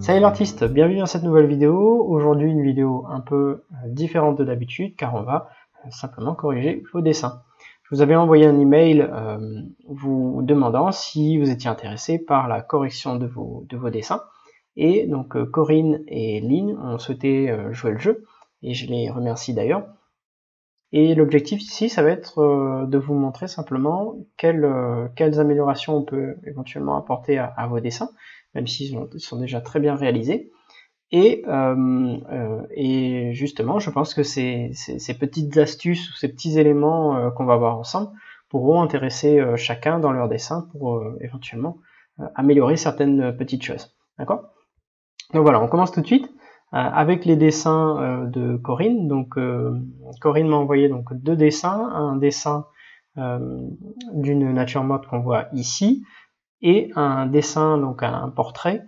Salut l'artiste, bienvenue dans cette nouvelle vidéo. Aujourd'hui une vidéo un peu différente de d'habitude car on va simplement corriger vos dessins. Je vous avais envoyé un email vous demandant si vous étiez intéressé par la correction de vos dessins. Et donc Corinne et Lynn ont souhaité jouer le jeu et je les remercie d'ailleurs. Et l'objectif ici, ça va être de vous montrer simplement quelles améliorations on peut éventuellement apporter à vos dessins, même s'ils sont déjà très bien réalisés. Et justement, je pense que ces petites astuces ou ces petits éléments qu'on va voir ensemble pourront intéresser chacun dans leur dessin pour éventuellement améliorer certaines petites choses. D'accord ? Donc voilà, on commence tout de suite avec les dessins de Corinne. Donc Corinne m'a envoyé donc deux dessins, un dessin d'une nature morte qu'on voit ici et un dessin, donc un portrait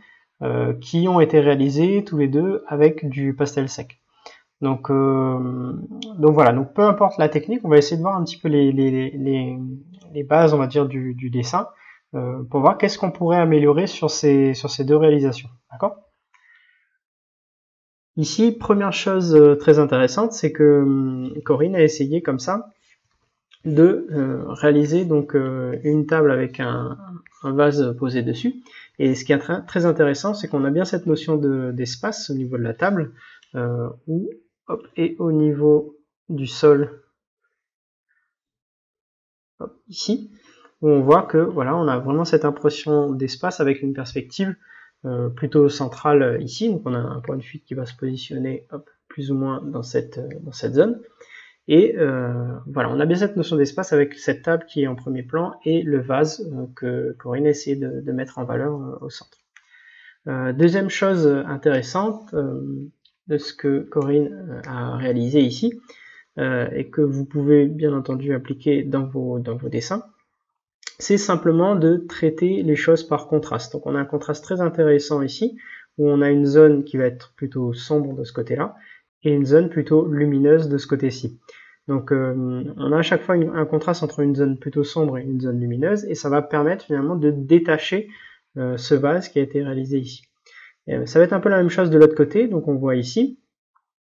qui ont été réalisés tous les deux avec du pastel sec. Donc voilà, donc peu importe la technique, on va essayer de voir un petit peu les bases, on va dire, du dessin pour voir qu'est-ce qu'on pourrait améliorer sur ces deux réalisations. D'accord ? Ici, première chose très intéressante, c'est que Corinne a essayé comme ça de réaliser donc une table avec un vase posé dessus. Et ce qui est très intéressant, c'est qu'on a bien cette notion d'espace au niveau de la table, et au niveau du sol, ici, où on voit que voilà, on a vraiment cette impression d'espace avec une perspective plutôt centrale ici. Donc on a un point de fuite qui va se positionner plus ou moins dans cette zone. Et voilà, on a bien cette notion d'espace avec cette table qui est en premier plan et le vase que Corinne a essayé de mettre en valeur au centre. Deuxième chose intéressante de ce que Corinne a réalisé ici, et que vous pouvez bien entendu appliquer dans vos dessins, c'est simplement de traiter les choses par contraste. Donc on a un contraste très intéressant ici, où on a une zone qui va être plutôt sombre de ce côté-là, et une zone plutôt lumineuse de ce côté-ci. Donc on a à chaque fois un contraste entre une zone plutôt sombre et une zone lumineuse, et ça va permettre finalement de détacher ce vase qui a été réalisé ici. Et ça va être un peu la même chose de l'autre côté, donc on voit ici,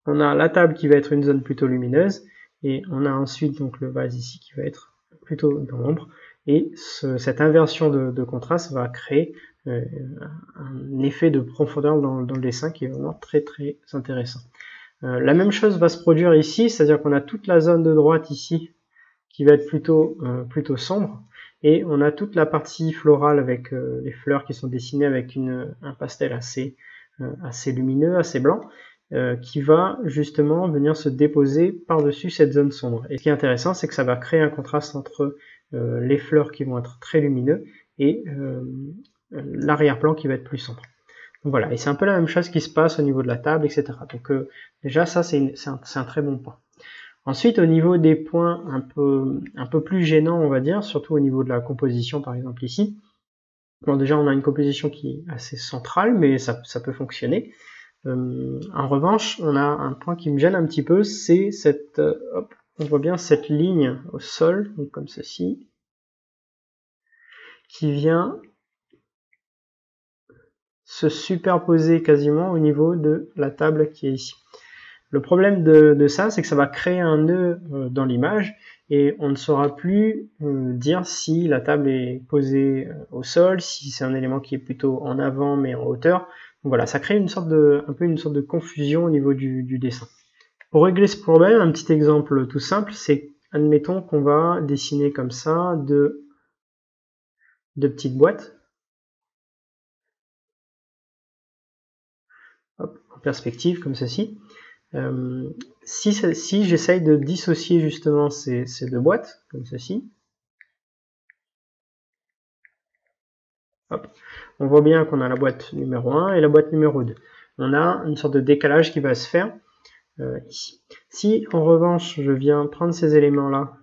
on a la table qui va être une zone plutôt lumineuse, et on a ensuite donc le vase ici qui va être plutôt dans l'ombre, et cette inversion de contraste va créer un effet de profondeur dans le dessin qui est vraiment très très intéressant. La même chose va se produire ici, c'est-à-dire qu'on a toute la zone de droite ici qui va être plutôt sombre, et on a toute la partie florale avec les fleurs qui sont dessinées avec un pastel assez lumineux, assez blanc, qui va justement venir se déposer par-dessus cette zone sombre. Et ce qui est intéressant, c'est que ça va créer un contraste entre les fleurs qui vont être très lumineux et l'arrière-plan qui va être plus sombre. Donc voilà, et c'est un peu la même chose qui se passe au niveau de la table, etc. Donc déjà ça c'est un très bon point. Ensuite, au niveau des points un peu plus gênants, on va dire, surtout au niveau de la composition par exemple ici. Bon, déjà on a une composition qui est assez centrale, mais ça peut fonctionner. En revanche, on a un point qui me gêne un petit peu, c'est cette, on voit bien cette ligne au sol, donc comme ceci, qui vient se superposer quasiment au niveau de la table qui est ici. Le problème de ça, c'est que ça va créer un nœud dans l'image et on ne saura plus dire si la table est posée au sol, si c'est un élément qui est plutôt en avant mais en hauteur. Donc voilà, ça crée un peu une sorte de confusion au niveau du dessin. Pour régler ce problème, un petit exemple tout simple, c'est admettons qu'on va dessiner comme ça deux petites boîtes. Hop, en perspective comme ceci. Si j'essaye de dissocier justement ces deux boîtes, comme ceci, hop, on voit bien qu'on a la boîte numéro 1 et la boîte numéro 2. On a une sorte de décalage qui va se faire ici. Si en revanche je viens prendre ces éléments-là,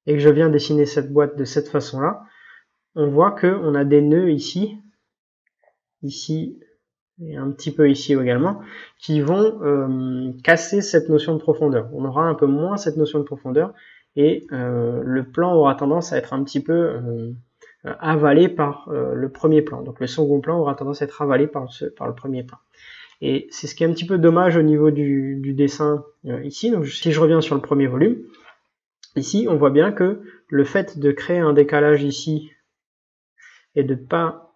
et que je viens dessiner cette boîte de cette façon-là, on voit qu'on a des nœuds ici et un petit peu ici également, qui vont casser cette notion de profondeur. On aura un peu moins cette notion de profondeur, et le plan aura tendance à être un petit peu avalé par le premier plan. Donc le second plan aura tendance à être avalé par le premier plan. Et c'est ce qui est un petit peu dommage au niveau du dessin ici. Donc si je reviens sur le premier volume, ici on voit bien que le fait de créer un décalage ici et de ne pas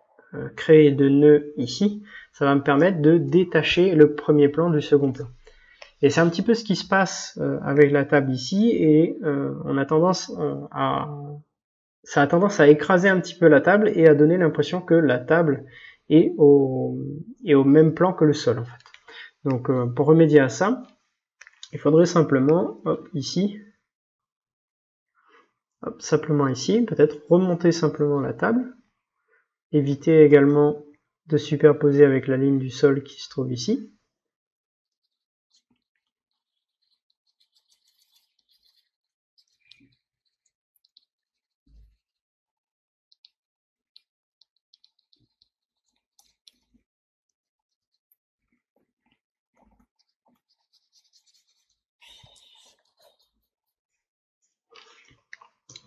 créer de nœud ici, ça va me permettre de détacher le premier plan du second plan. Et c'est un petit peu ce qui se passe avec la table ici, et on a tendance ça a tendance à écraser un petit peu la table et à donner l'impression que la table est au même plan que le sol en fait. Donc pour remédier à ça, il faudrait simplement, hop, ici, hop, simplement ici, peut-être remonter simplement la table, éviter également de superposer avec la ligne du sol qui se trouve ici.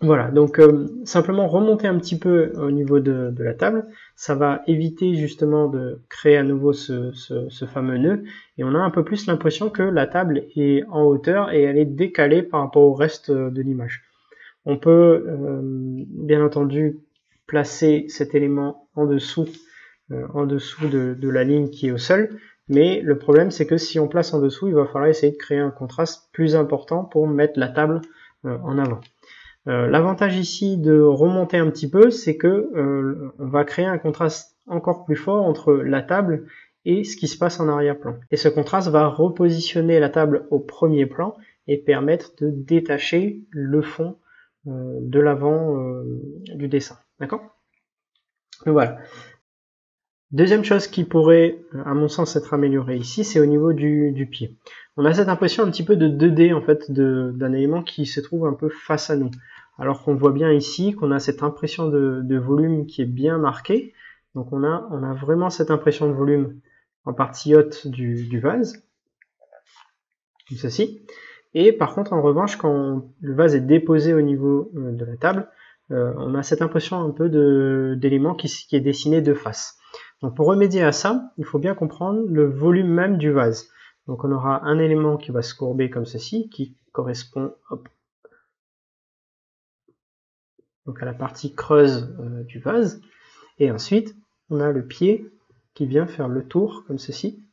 Voilà, donc simplement remonter un petit peu au niveau de la table, ça va éviter justement de créer à nouveau ce fameux nœud, et on a un peu plus l'impression que la table est en hauteur et elle est décalée par rapport au reste de l'image. On peut bien entendu placer cet élément en dessous de la ligne qui est au sol, mais le problème c'est que si on place en dessous, il va falloir essayer de créer un contraste plus important pour mettre la table en avant. L'avantage ici de remonter un petit peu, c'est que on va créer un contraste encore plus fort entre la table et ce qui se passe en arrière-plan. Et ce contraste va repositionner la table au premier plan et permettre de détacher le fond de l'avant du dessin. D'accord ? Donc voilà. Deuxième chose qui pourrait, à mon sens, être améliorée ici, c'est au niveau du pied. On a cette impression un petit peu de 2D en fait d'un élément qui se trouve un peu face à nous. Alors qu'on voit bien ici qu'on a cette impression de volume qui est bien marquée. Donc on a vraiment cette impression de volume en partie haute du vase, comme ceci. Et par contre, en revanche, quand le vase est déposé au niveau de la table, on a cette impression un peu d'élément qui est dessiné de face. Donc pour remédier à ça, il faut bien comprendre le volume même du vase. Donc on aura un élément qui va se courber comme ceci, qui correspond donc à la partie creuse du vase. Et ensuite, on a le pied qui vient faire le tour comme ceci.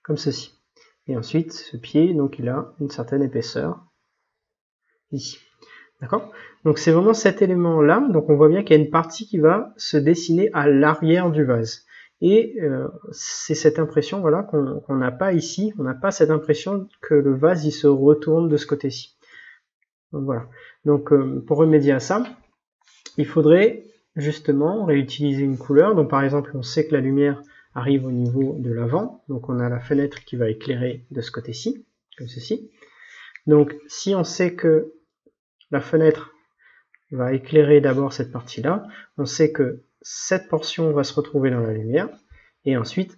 Comme ceci. Et ensuite, ce pied, donc il a une certaine épaisseur ici. D'accord ? Donc c'est vraiment cet élément-là. Donc on voit bien qu'il y a une partie qui va se dessiner à l'arrière du vase. Et c'est cette impression voilà, qu'on n'a pas ici. On n'a pas cette impression que le vase il se retourne de ce côté-ci. Donc voilà. Donc pour remédier à ça, il faudrait justement réutiliser une couleur. Donc par exemple, on sait que la lumière arrive au niveau de l'avant. Donc on a la fenêtre qui va éclairer de ce côté-ci, comme ceci. Donc si on sait que la fenêtre va éclairer d'abord cette partie-là, on sait que cette portion va se retrouver dans la lumière, et ensuite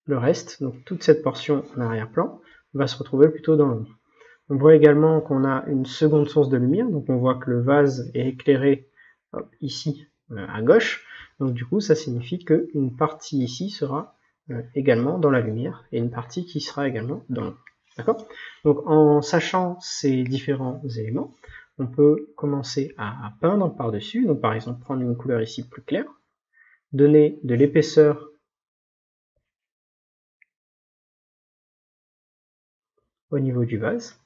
le reste, donc toute cette portion en arrière-plan, va se retrouver plutôt dans l'ombre. On voit également qu'on a une seconde source de lumière, donc on voit que le vase est éclairé ici à gauche, donc du coup ça signifie qu'une partie ici sera également dans la lumière, et une partie qui sera également dans l'ombre. D'accord ? Donc en sachant ces différents éléments, on peut commencer à peindre par-dessus, donc par exemple prendre une couleur ici plus claire, donner de l'épaisseur au niveau du vase,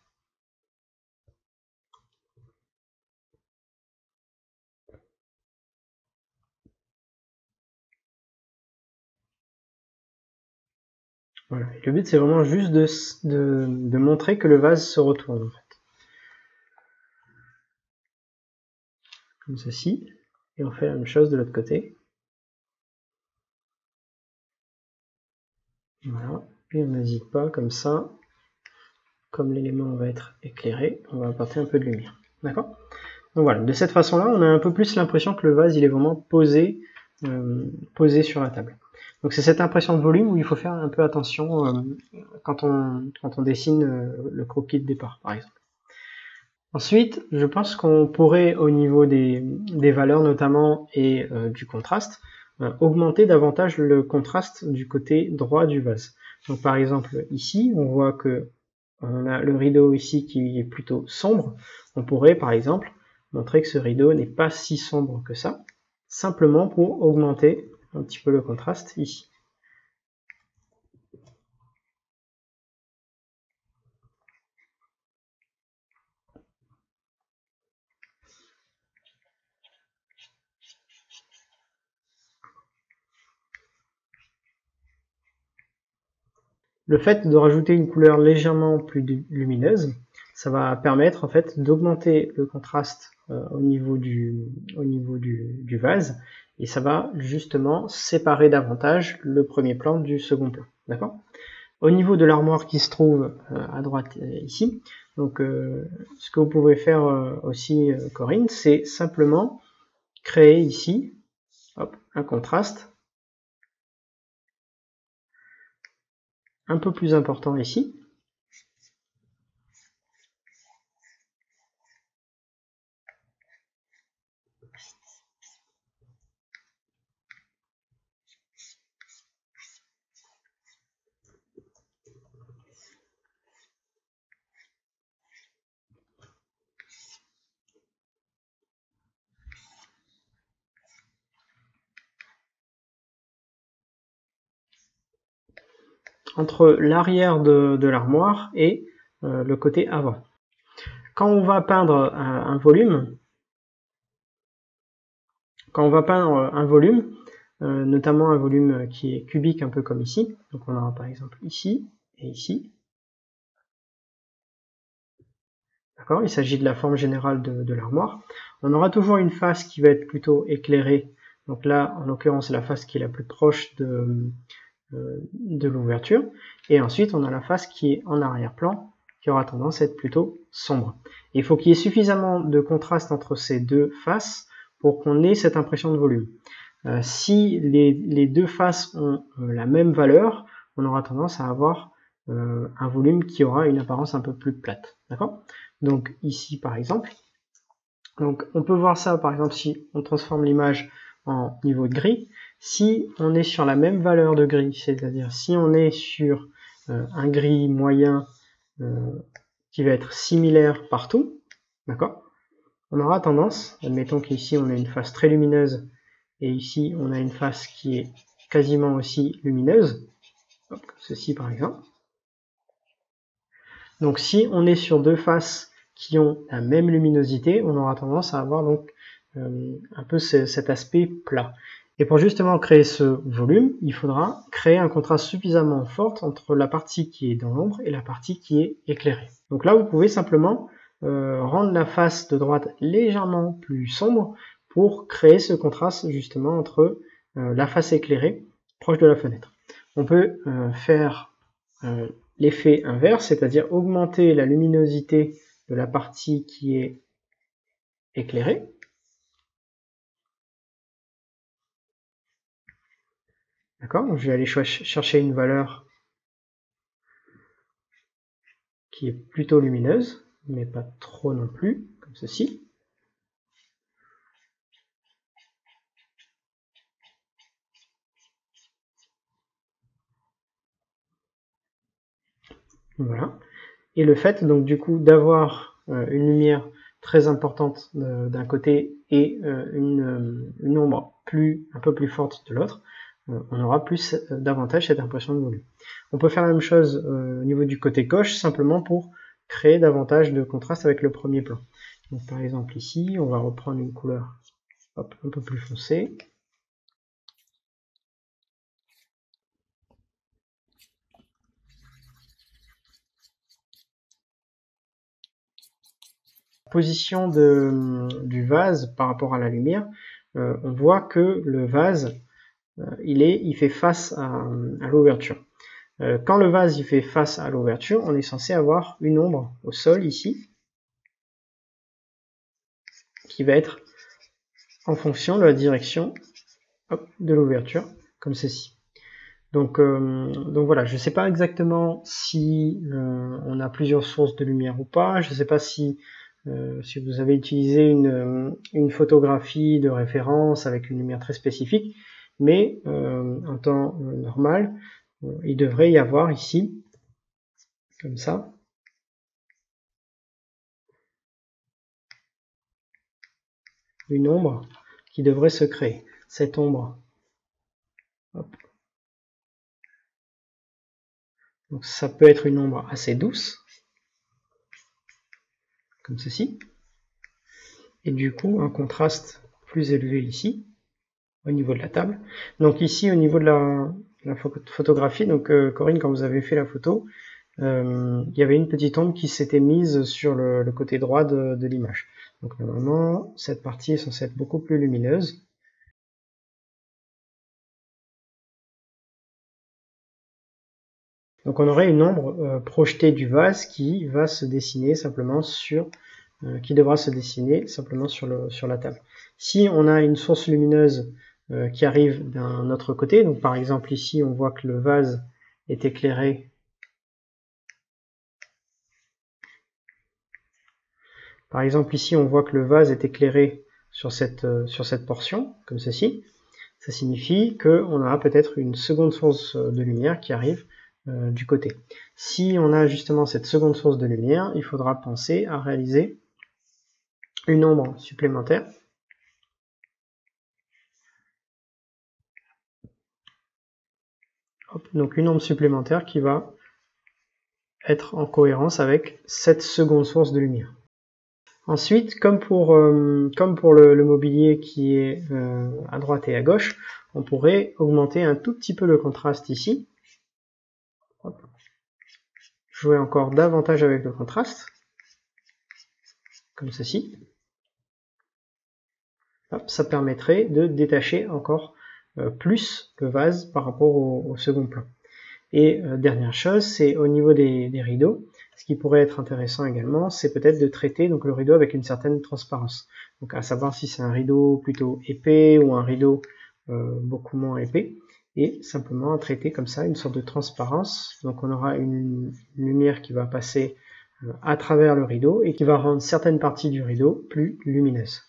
voilà. Et le but c'est vraiment juste de montrer que le vase se retourne en fait. Comme ceci, et on fait la même chose de l'autre côté. Voilà, et on n'hésite pas comme ça, comme l'élément va être éclairé, on va apporter un peu de lumière. D'accord ? Donc voilà, de cette façon-là, on a un peu plus l'impression que le vase il est vraiment posé sur la table. Donc c'est cette impression de volume où il faut faire un peu attention quand on dessine le croquis de départ, par exemple. Ensuite, je pense qu'on pourrait, au niveau des valeurs notamment et du contraste, augmenter davantage le contraste du côté droit du vase. Donc par exemple ici, on voit que on a le rideau ici qui est plutôt sombre. On pourrait par exemple montrer que ce rideau n'est pas si sombre que ça, simplement pour augmenter un petit peu le contraste ici. Le fait de rajouter une couleur légèrement plus lumineuse, ça va permettre en fait d'augmenter le contraste au niveau du vase, et ça va justement séparer davantage le premier plan du second plan. D'accord ? Au niveau de l'armoire qui se trouve à droite ici, donc ce que vous pouvez faire aussi, Corinne, c'est simplement créer ici un contraste un peu plus important ici. Entre l'arrière de l'armoire et le côté avant. Quand on va peindre un volume, notamment un volume qui est cubique un peu comme ici, donc on aura par exemple ici et ici. D'accord ? Il s'agit de la forme générale de l'armoire. On aura toujours une face qui va être plutôt éclairée. Donc là, en l'occurrence, c'est la face qui est la plus proche de l'ouverture, et ensuite on a la face qui est en arrière-plan, qui aura tendance à être plutôt sombre. Et il faut qu'il y ait suffisamment de contraste entre ces deux faces pour qu'on ait cette impression de volume. Si les deux faces ont la même valeur, on aura tendance à avoir un volume qui aura une apparence un peu plus plate. D'accord ? Donc ici par exemple, donc on peut voir ça par exemple si on transforme l'image en niveau de gris. Si on est sur la même valeur de gris, c'est-à-dire si on est sur un gris moyen qui va être similaire partout, d'accord, on aura tendance, admettons qu'ici on a une face très lumineuse et ici on a une face qui est quasiment aussi lumineuse, comme ceci par exemple. Donc si on est sur deux faces qui ont la même luminosité, on aura tendance à avoir donc un peu cet aspect plat. Et pour justement créer ce volume, il faudra créer un contraste suffisamment fort entre la partie qui est dans l'ombre et la partie qui est éclairée. Donc là, vous pouvez simplement rendre la face de droite légèrement plus sombre pour créer ce contraste justement entre la face éclairée proche de la fenêtre. On peut faire l'effet inverse, c'est-à-dire augmenter la luminosité de la partie qui est éclairée. D'accord, donc je vais aller chercher une valeur qui est plutôt lumineuse, mais pas trop non plus, comme ceci. Voilà. Et le fait donc du coup d'avoir une lumière très importante d'un côté et une ombre un peu plus forte de l'autre, on aura davantage cette impression de volume. On peut faire la même chose au niveau du côté gauche, simplement pour créer davantage de contraste avec le premier plan. Donc par exemple ici, on va reprendre une couleur un peu plus foncée. Position du vase par rapport à la lumière, on voit que le vase il fait face à l'ouverture. Quand le vase il fait face à l'ouverture, on est censé avoir une ombre au sol ici qui va être en fonction de la direction de l'ouverture, comme ceci. Donc voilà, je ne sais pas exactement si on a plusieurs sources de lumière ou pas, je ne sais pas si vous avez utilisé une photographie de référence avec une lumière très spécifique, mais en temps normal, il devrait y avoir ici, comme ça, une ombre qui devrait se créer. Cette ombre, hop. Donc ça peut être une ombre assez douce, comme ceci, et du coup un contraste plus élevé ici, au niveau de la table. Donc ici au niveau de la photographie, donc Corinne, quand vous avez fait la photo, il y avait une petite ombre qui s'était mise sur le côté droit de l'image. Donc normalement, cette partie est censée être beaucoup plus lumineuse. Donc on aurait une ombre projetée du vase qui va se dessiner simplement sur, qui devra se dessiner simplement sur la table. Si on a une source lumineuse qui arrive d'un autre côté, donc par exemple ici on voit que le vase est éclairé Par exemple, ici, on voit que le vase est éclairé sur cette portion, comme ceci. Ça signifie qu'on aura peut-être une seconde source de lumière qui arrive du côté. Si on a justement cette seconde source de lumière, il faudra penser à réaliser une ombre supplémentaire. Hop, donc une ombre supplémentaire qui va être en cohérence avec cette seconde source de lumière. Ensuite, comme pour le mobilier qui est à droite et à gauche, on pourrait augmenter un tout petit peu le contraste ici. Hop. Jouer encore davantage avec le contraste, comme ceci. Hop, ça permettrait de détacher encore plus le vase par rapport au second plan. Et dernière chose, c'est au niveau des rideaux. Ce qui pourrait être intéressant également, c'est peut-être de traiter donc le rideau avec une certaine transparence. Donc à savoir si c'est un rideau plutôt épais ou un rideau beaucoup moins épais. Et simplement traiter comme ça une sorte de transparence. Donc on aura une lumière qui va passer à travers le rideau et qui va rendre certaines parties du rideau plus lumineuses.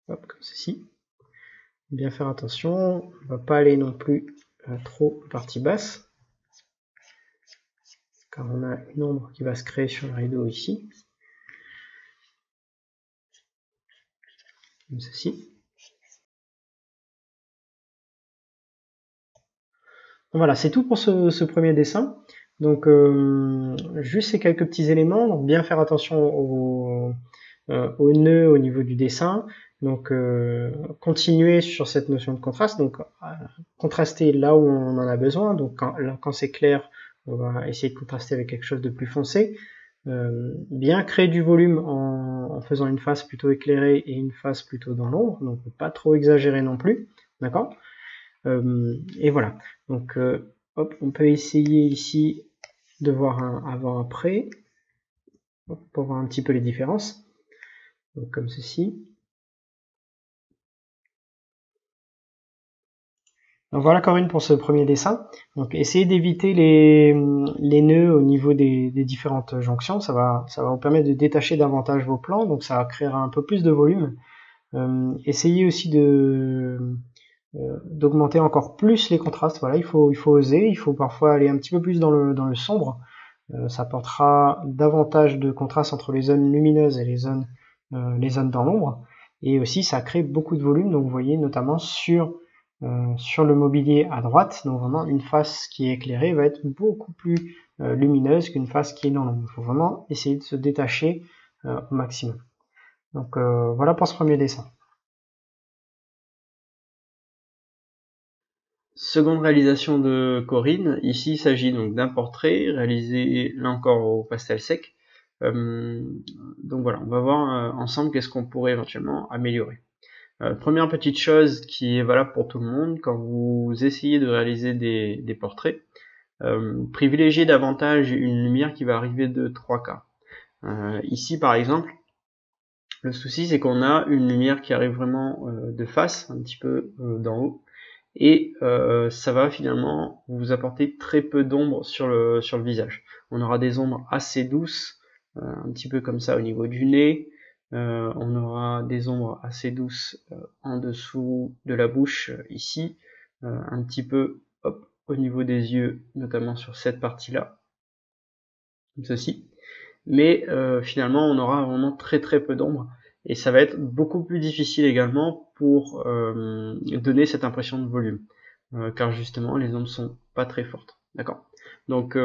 Hop, comme ceci. Bien faire attention, on ne va pas aller non plus trop partie basse, car on a une ombre qui va se créer sur le rideau ici, comme ceci. Voilà, c'est tout pour ce premier dessin. Donc juste ces quelques petits éléments, donc bien faire attention aux nœuds au niveau du dessin, donc continuer sur cette notion de contraste, donc contraster là où on en a besoin, donc quand c'est clair, on va essayer de contraster avec quelque chose de plus foncé, bien créer du volume en faisant une face plutôt éclairée et une face plutôt dans l'ombre, donc pas trop exagérer non plus, d'accord. Et voilà, donc hop, on peut essayer ici de voir un avant-après pour voir un petit peu les différences. Donc comme ceci. Donc voilà Corinne pour ce premier dessin. Donc essayez d'éviter les nœuds au niveau des différentes jonctions, ça va vous permettre de détacher davantage vos plans, donc ça créera un peu plus de volume. Essayez aussi d'augmenter encore plus les contrastes. Voilà, il faut oser, il faut parfois aller un petit peu plus dans le sombre. Ça apportera davantage de contraste entre les zones lumineuses et les zones dans l'ombre. Et aussi ça crée beaucoup de volume, donc vous voyez notamment sur le mobilier à droite, donc vraiment une face qui est éclairée va être beaucoup plus lumineuse qu'une face qui est dans l'ombre. Il faut vraiment essayer de se détacher au maximum. Donc voilà pour ce premier dessin. Seconde réalisation de Corinne, ici il s'agit donc d'un portrait réalisé là encore au pastel sec. Donc voilà, on va voir ensemble qu'est-ce qu'on pourrait éventuellement améliorer. Première petite chose qui est valable pour tout le monde, quand vous essayez de réaliser des portraits, privilégiez davantage une lumière qui va arriver de 3 quarts. Ici par exemple, Le souci, c'est qu'on a une lumière qui arrive vraiment de face, un petit peu d'en haut, et ça va finalement vous apporter très peu d'ombre sur le visage. On aura des ombres assez douces, un petit peu comme ça au niveau du nez. On aura des ombres assez douces en dessous de la bouche, ici, un petit peu au niveau des yeux, notamment sur cette partie-là, comme ceci. Mais finalement, on aura vraiment très peu d'ombre, et ça va être beaucoup plus difficile également pour donner cette impression de volume, car justement les ombres sont pas très fortes. D'accord. Donc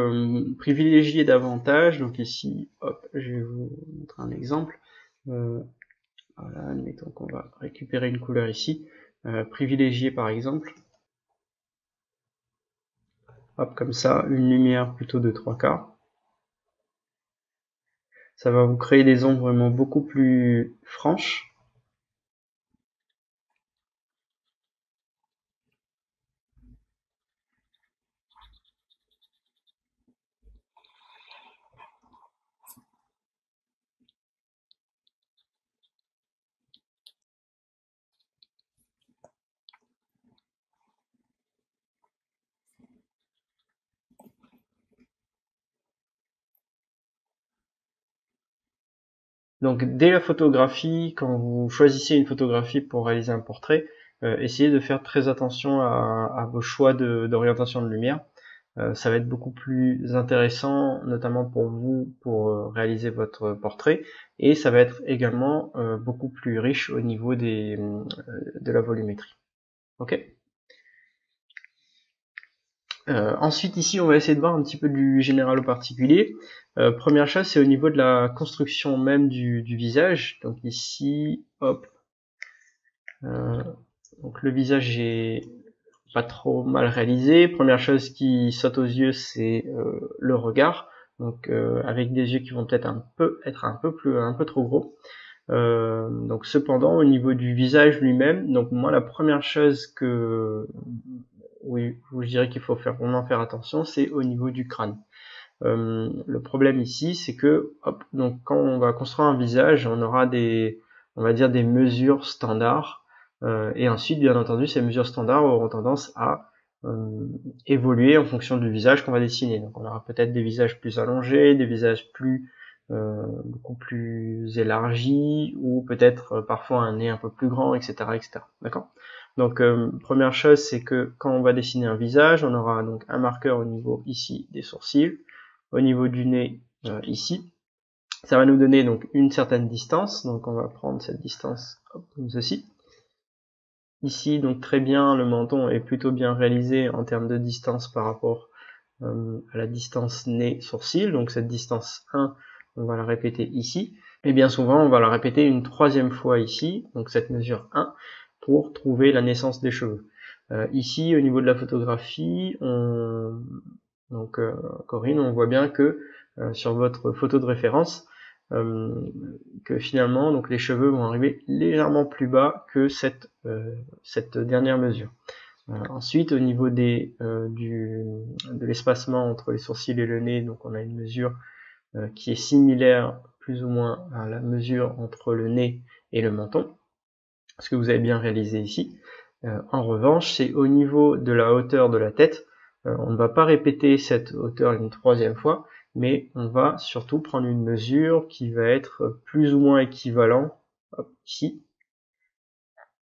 privilégiez davantage. Donc ici, hop, je vais vous montrer un exemple. Voilà, admettons qu'on va récupérer une couleur ici. Privilégier par exemple, hop, comme ça, une lumière plutôt de 3/4. Ça va vous créer des ombres vraiment beaucoup plus franches. Donc dès la photographie, quand vous choisissez une photographie pour réaliser un portrait, essayez de faire très attention à vos choix d'orientation de lumière. Ça va être beaucoup plus intéressant, notamment pour vous, pour réaliser votre portrait, et ça va être également beaucoup plus riche au niveau de la volumétrie. Ok. Ensuite ici on va essayer de voir un petit peu du général au particulier. Première chose, c'est au niveau de la construction même du visage. Donc ici, hop, donc le visage est pas trop mal réalisé. Première chose qui saute aux yeux, c'est le regard. Donc avec des yeux qui vont peut-être être un peu trop gros. Donc cependant au niveau du visage lui-même, donc moi la première chose que oui, je dirais qu'il faut vraiment faire attention, c'est au niveau du crâne. Le problème ici, c'est que hop, donc quand on va construire un visage, on aura on va dire des mesures standards, et ensuite, bien entendu, ces mesures standards auront tendance à évoluer en fonction du visage qu'on va dessiner. Donc, on aura peut-être des visages plus allongés, des visages beaucoup plus élargis, ou peut-être parfois un nez un peu plus grand, etc., etc. D'accord. Donc, première chose, c'est que quand on va dessiner un visage, on aura donc un marqueur au niveau ici des sourcils, au niveau du nez ici. Ça va nous donner donc une certaine distance, donc on va prendre cette distance comme ceci. Ici, donc très bien, le menton est plutôt bien réalisé en termes de distance par rapport à la distance nez-sourcil, donc cette distance 1, on va la répéter ici, et bien souvent on va la répéter une troisième fois ici, donc cette mesure 1, pour trouver la naissance des cheveux. Ici, au niveau de la photographie, donc Corinne, on voit bien que sur votre photo de référence, que finalement donc les cheveux vont arriver légèrement plus bas que cette dernière mesure. Ensuite, au niveau de l'espacement entre les sourcils et le nez, donc on a une mesure qui est similaire plus ou moins à la mesure entre le nez et le menton, ce que vous avez bien réalisé ici. En revanche, c'est au niveau de la hauteur de la tête, on ne va pas répéter cette hauteur une troisième fois, mais on va surtout prendre une mesure qui va être plus ou moins équivalent, hop, ici,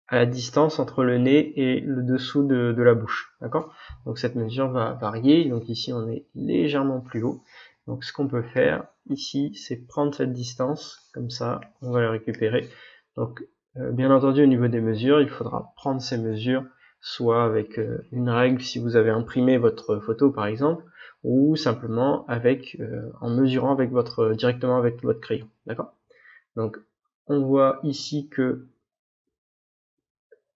à la distance entre le nez et le dessous de la bouche. D'accord. Donc cette mesure va varier, donc ici on est légèrement plus haut. Donc ce qu'on peut faire ici, c'est prendre cette distance, comme ça on va la récupérer. Donc bien entendu au niveau des mesures, il faudra prendre ces mesures soit avec une règle si vous avez imprimé votre photo par exemple, ou simplement avec en mesurant avec directement avec votre crayon. D'accord. Donc on voit ici que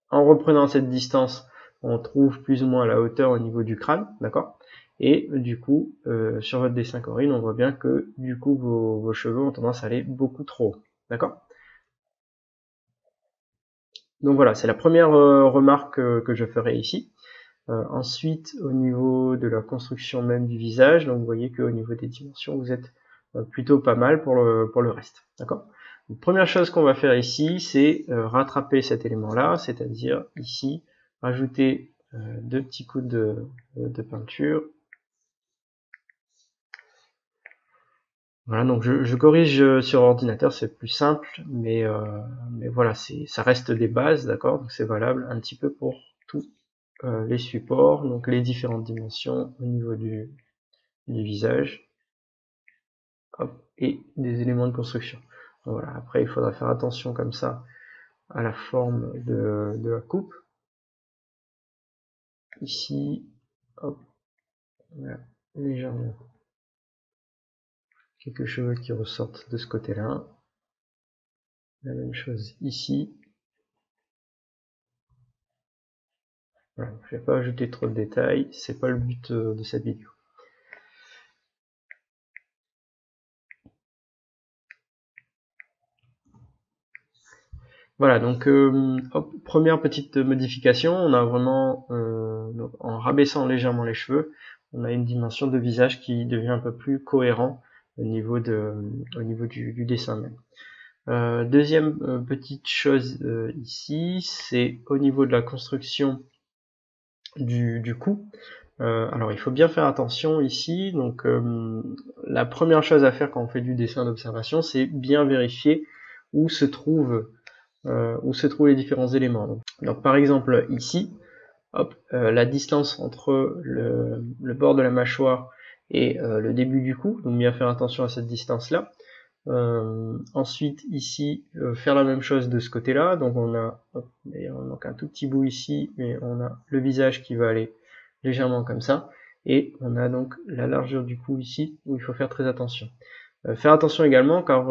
en reprenant cette distance, on trouve plus ou moins la hauteur au niveau du crâne, d'accord. Et du coup, sur votre dessin Corinne, on voit bien que du coup vos cheveux ont tendance à aller beaucoup trop haut, d'accord. Donc voilà, c'est la première remarque que je ferai ici. Ensuite, au niveau de la construction même du visage, donc vous voyez qu'au niveau des dimensions, vous êtes plutôt pas mal pour le reste, d'accord. La première chose qu'on va faire ici, c'est rattraper cet élément-là, c'est-à-dire ici, rajouter 2 petits coups de peinture. Voilà, donc je corrige sur ordinateur, c'est plus simple, mais voilà, ça reste des bases, d'accord, donc c'est valable un petit peu pour tous les supports, donc les différentes dimensions au niveau du visage, hop, et des éléments de construction. Donc voilà, après il faudra faire attention comme ça à la forme de la coupe. Ici, hop, voilà, légèrement quelques cheveux qui ressortent de ce côté-là. La même chose ici. Voilà, je vais pas ajouter trop de détails, c'est pas le but de cette vidéo. Voilà, donc hop, première petite modification, on a vraiment, donc, en rabaissant légèrement les cheveux, on a une dimension de visage qui devient un peu plus cohérent au niveau du dessin même. Deuxième petite chose ici, c'est au niveau de la construction du cou. Alors il faut bien faire attention ici, donc la première chose à faire quand on fait du dessin d'observation, c'est bien vérifier où se trouvent les différents éléments. Donc par exemple ici, hop, la distance entre le bord de la mâchoire et le début du cou, donc bien faire attention à cette distance là. Ensuite ici, faire la même chose de ce côté là, donc on a d'ailleurs donc un tout petit bout ici, mais on a le visage qui va aller légèrement comme ça, et on a donc la largeur du cou ici où il faut faire très attention. Faire attention également car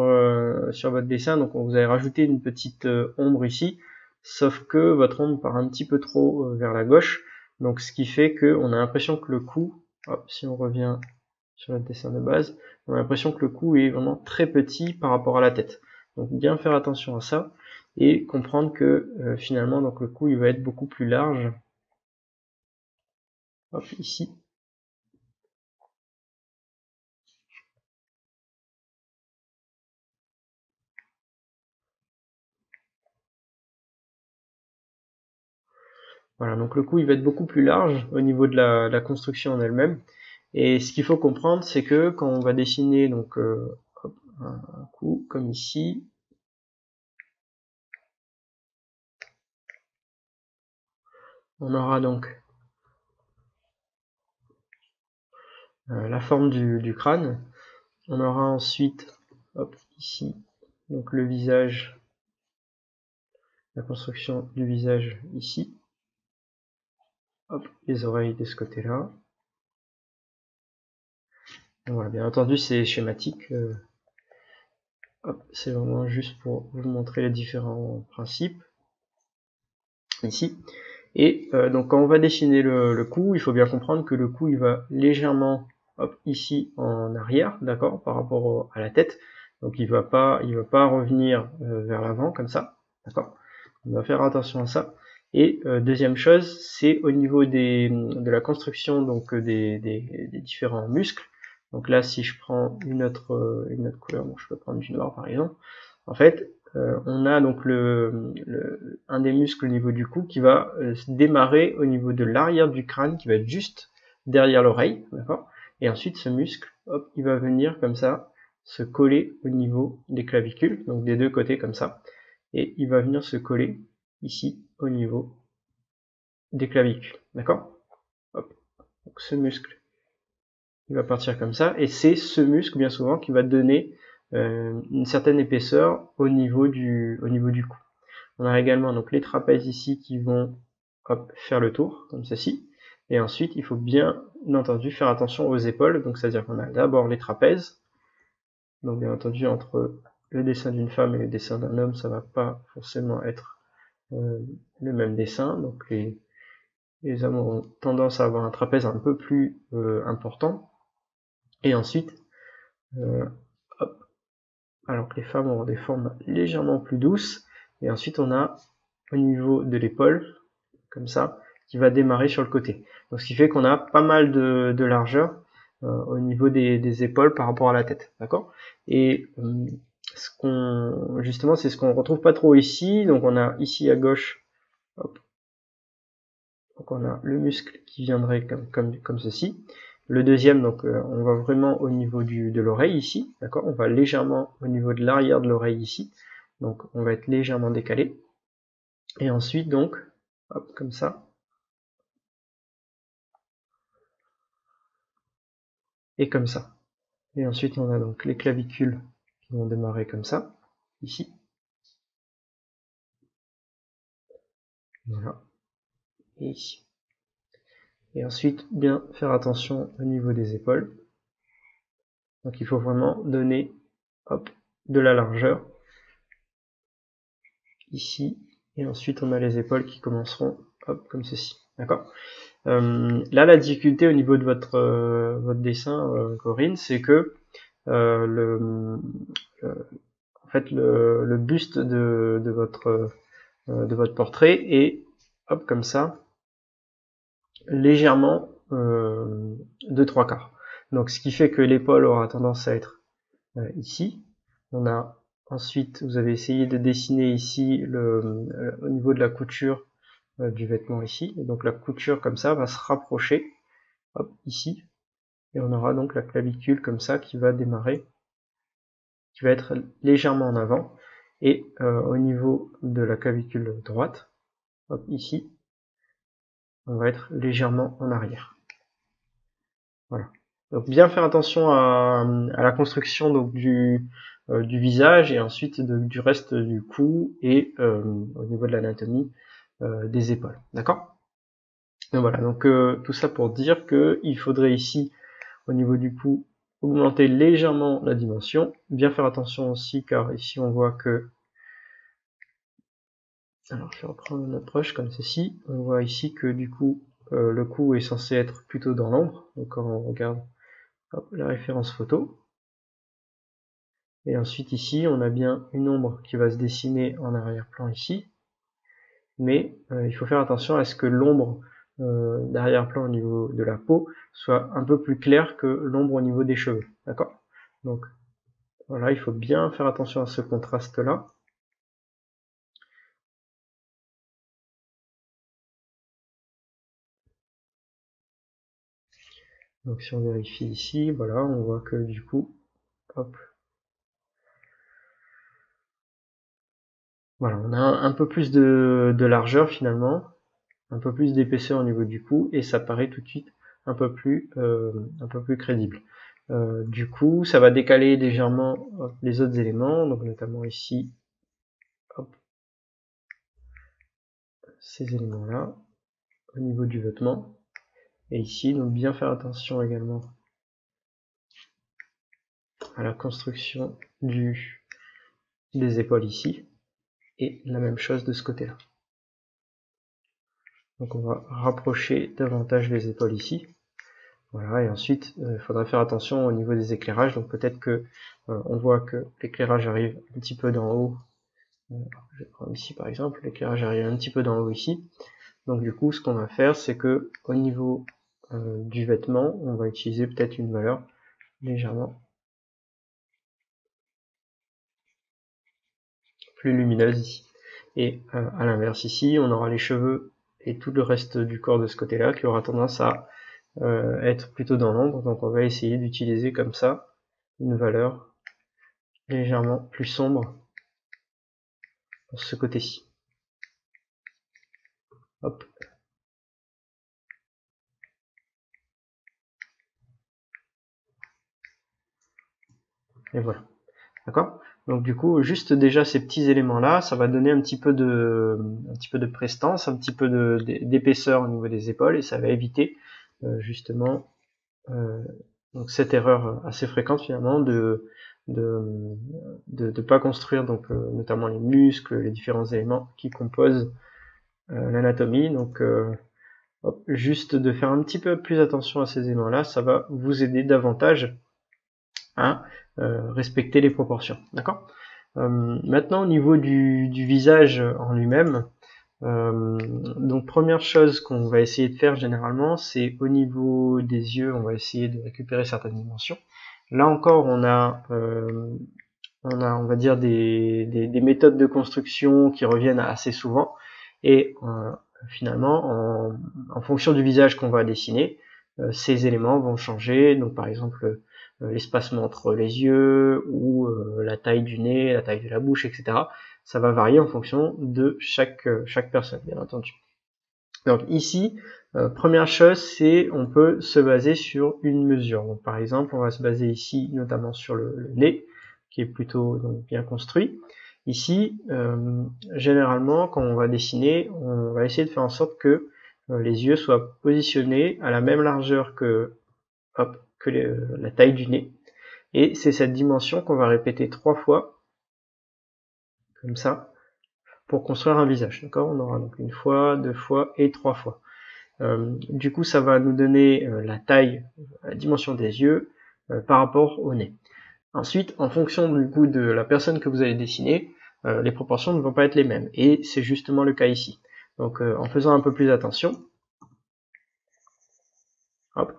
sur votre dessin, donc vous avez rajouté une petite ombre ici, sauf que votre ombre part un petit peu trop vers la gauche, donc ce qui fait qu'on a l'impression que le cou, hop, si on revient sur le dessin de base, on a l'impression que le cou est vraiment très petit par rapport à la tête. Donc bien faire attention à ça et comprendre que finalement donc le cou il va être beaucoup plus large. Hop, ici. Voilà, donc le cou il va être beaucoup plus large au niveau de la construction en elle-même. Et ce qu'il faut comprendre, c'est que quand on va dessiner donc hop, un cou comme ici, on aura donc la forme du crâne. On aura ensuite, hop, ici, donc le visage, la construction du visage ici. Hop, les oreilles de ce côté-là. Voilà, bien entendu, c'est schématique. C'est vraiment juste pour vous montrer les différents principes ici. Et donc quand on va dessiner le cou, il faut bien comprendre que le cou il va légèrement hop, ici en arrière, d'accord, par rapport à la tête. Donc il va pas revenir vers l'avant comme ça, d'accord. On va faire attention à ça. Et deuxième chose, c'est au niveau de la construction donc des différents muscles. Donc là, si je prends une autre couleur, bon, je peux prendre du noir par exemple. En fait, on a donc un des muscles au niveau du cou qui va se démarrer au niveau de l'arrière du crâne, qui va être juste derrière l'oreille, d'accord. Et ensuite, ce muscle, hop, il va venir comme ça se coller au niveau des clavicules, donc des deux côtés comme ça, et il va venir se coller ici au niveau des clavicules, d'accord. Hop, donc ce muscle il va partir comme ça, et c'est ce muscle bien souvent qui va donner une certaine épaisseur au niveau du cou. On a également donc les trapèzes ici qui vont hop, faire le tour, comme ceci, et ensuite il faut bien entendu faire attention aux épaules, donc c'est à dire qu'on a d'abord les trapèzes, donc bien entendu entre le dessin d'une femme et le dessin d'un homme ça va pas forcément être le même dessin, donc les hommes ont tendance à avoir un trapèze un peu plus important. Et ensuite, hop, alors que les femmes auront des formes légèrement plus douces. Et ensuite, on a au niveau de l'épaule, comme ça, qui va démarrer sur le côté. Donc, ce qui fait qu'on a pas mal de largeur au niveau des épaules par rapport à la tête, d'accord. Et justement, c'est ce qu'on retrouve pas trop ici. Donc on a ici à gauche, hop, donc on a le muscle qui viendrait comme ceci. Le deuxième, donc on va vraiment au niveau de l'oreille ici, d'accord. On va légèrement au niveau de l'arrière de l'oreille ici, donc on va être légèrement décalé. Et ensuite donc, hop, comme ça. Et comme ça. Et ensuite on a donc les clavicules qui vont démarrer comme ça, ici. Voilà. Et ici. Et ensuite, bien faire attention au niveau des épaules. Donc il faut vraiment donner, hop, de la largeur. Ici. Et ensuite on a les épaules qui commenceront, hop, comme ceci. D'accord. Là, la difficulté au niveau de votre dessin, Corinne, c'est que en fait, le buste de votre portrait est, hop, comme ça, légèrement de 3/4. Donc ce qui fait que l'épaule aura tendance à être ici. On a ensuite, vous avez essayé de dessiner ici au niveau de la couture du vêtement ici. Et donc la couture comme ça va se rapprocher, hop, ici. Et on aura donc la clavicule comme ça qui va démarrer, qui va être légèrement en avant. Et au niveau de la clavicule droite, hop, ici, on va être légèrement en arrière. Voilà. Donc bien faire attention à la construction donc du visage et ensuite du reste du cou et au niveau de l'anatomie des épaules. D'accord? Donc voilà, donc tout ça pour dire que il faudrait ici au niveau du cou augmenter légèrement la dimension. Bien faire attention aussi car ici on voit que, alors je vais reprendre notre brush comme ceci, on voit ici que du coup le cou est censé être plutôt dans l'ombre. Donc quand on regarde, hop, la référence photo, et ensuite ici on a bien une ombre qui va se dessiner en arrière-plan ici, mais il faut faire attention à ce que l'ombre d'arrière-plan au niveau de la peau soit un peu plus claire que l'ombre au niveau des cheveux, d'accord. Donc voilà, il faut bien faire attention à ce contraste là. Donc si on vérifie ici, voilà, on voit que du coup, hop, voilà, on a un peu plus de largeur finalement, un peu plus d'épaisseur au niveau du cou, et ça paraît tout de suite un peu plus crédible. Du coup, ça va décaler légèrement les autres éléments, donc notamment ici, hop, ces éléments-là, au niveau du vêtement, et ici, donc bien faire attention également à la construction des épaules ici, et la même chose de ce côté-là. Donc on va rapprocher davantage les épaules ici. Voilà, et ensuite il faudra faire attention au niveau des éclairages. Donc peut-être que on voit que l'éclairage arrive un petit peu d'en haut. Je vais prendre ici par exemple, l'éclairage arrive un petit peu d'en haut ici. Donc du coup ce qu'on va faire, c'est que au niveau du vêtement, on va utiliser peut-être une valeur légèrement plus lumineuse ici. Et à l'inverse ici, on aura les cheveux et tout le reste du corps de ce côté-là qui aura tendance à être plutôt dans l'ombre. Donc on va essayer d'utiliser comme ça une valeur légèrement plus sombre pour ce côté-ci. Hop. Et voilà. D'accord? Donc du coup, juste déjà ces petits éléments-là, ça va donner un petit peu de prestance, un petit peu d'épaisseur au niveau des épaules, et ça va éviter justement donc cette erreur assez fréquente finalement de pas construire donc notamment les muscles, les différents éléments qui composent l'anatomie. Donc hop, juste de faire un petit peu plus attention à ces éléments-là, ça va vous aider davantage à respecter les proportions. D'accord. Maintenant au niveau du visage en lui-même, donc première chose qu'on va essayer de faire généralement, c'est au niveau des yeux, on va essayer de récupérer certaines dimensions. Là encore, on a on a, on va dire, des méthodes de construction qui reviennent assez souvent, et finalement, en fonction du visage qu'on va dessiner, ces éléments vont changer. Donc par exemple, l'espacement entre les yeux, ou la taille du nez, la taille de la bouche, etc. Ça va varier en fonction de chaque personne, bien entendu. Donc ici, première chose, c'est on peut se baser sur une mesure. Donc par exemple, on va se baser ici notamment sur le nez, qui est plutôt donc, bien construit. Ici, généralement, quand on va dessiner, on va essayer de faire en sorte que les yeux soient positionnés à la même largeur que, la taille du nez. Et c'est cette dimension qu'on va répéter 3 fois, comme ça, pour construire un visage. D'accord? On aura donc 1 fois, 2 fois et 3 fois. Du coup, ça va nous donner la taille, la dimension des yeux par rapport au nez. Ensuite, en fonction du coup de la personne que vous allez dessiner, les proportions ne vont pas être les mêmes. Et c'est justement le cas ici. Donc en faisant un peu plus attention, hop,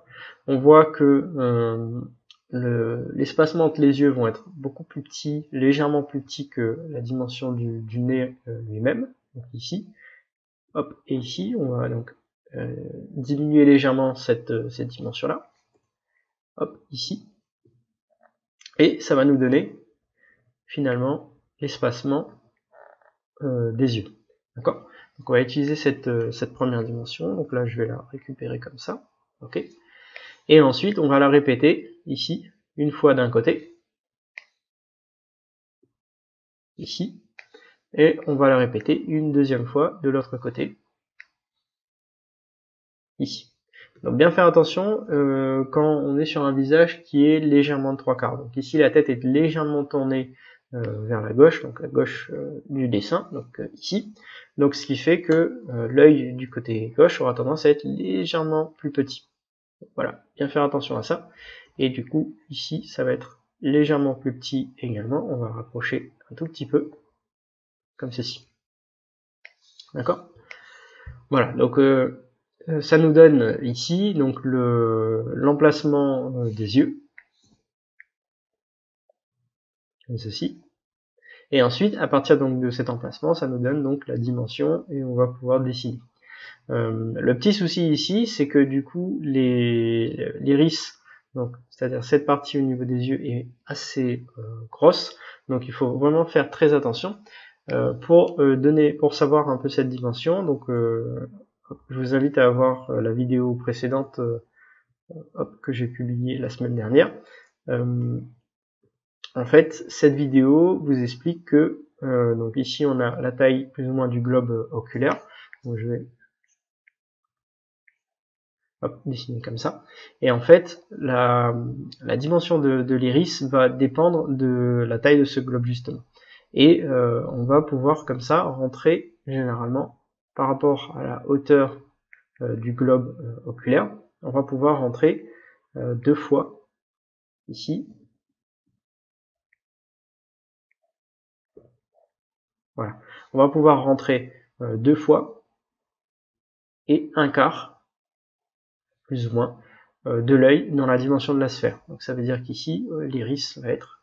on voit que l'espacement entre les yeux vont être beaucoup plus petits, légèrement plus petits que la dimension du nez lui-même, donc ici. Hop, et ici, on va donc diminuer légèrement cette dimension-là. Hop, ici. Et ça va nous donner finalement l'espacement des yeux. D'accord? Donc on va utiliser cette première dimension. Donc là, je vais la récupérer comme ça. Ok? Et ensuite, on va la répéter ici, une fois d'un côté, ici, et on va la répéter une deuxième fois de l'autre côté, ici. Donc bien faire attention quand on est sur un visage qui est légèrement de 3/4. Donc ici, la tête est légèrement tournée vers la gauche, donc la gauche du dessin, donc ici. Donc ce qui fait que l'œil du côté gauche aura tendance à être légèrement plus petit. Voilà, bien faire attention à ça. Et du coup, ici, ça va être légèrement plus petit également. On va rapprocher un tout petit peu, comme ceci. D'accord? Voilà, donc ça nous donne ici donc l'emplacement des yeux, comme ceci. Et ensuite, à partir donc de cet emplacement, ça nous donne donc la dimension et on va pouvoir dessiner. Le petit souci ici, c'est que du coup, l'iris, donc c'est-à-dire cette partie au niveau des yeux, est assez grosse, donc il faut vraiment faire très attention pour savoir un peu cette dimension. Donc, je vous invite à voir la vidéo précédente que j'ai publiée la semaine dernière. En fait, cette vidéo vous explique que donc ici on a la taille plus ou moins du globe oculaire. Donc je vais dessiner comme ça. Et en fait, la dimension de l'iris va dépendre de la taille de ce globe justement. Et on va pouvoir comme ça rentrer généralement par rapport à la hauteur du globe oculaire, on va pouvoir rentrer 2 fois ici. Voilà. On va pouvoir rentrer 2 fois et 1/4 plus ou moins, de l'œil dans la dimension de la sphère. Donc ça veut dire qu'ici, l'iris va être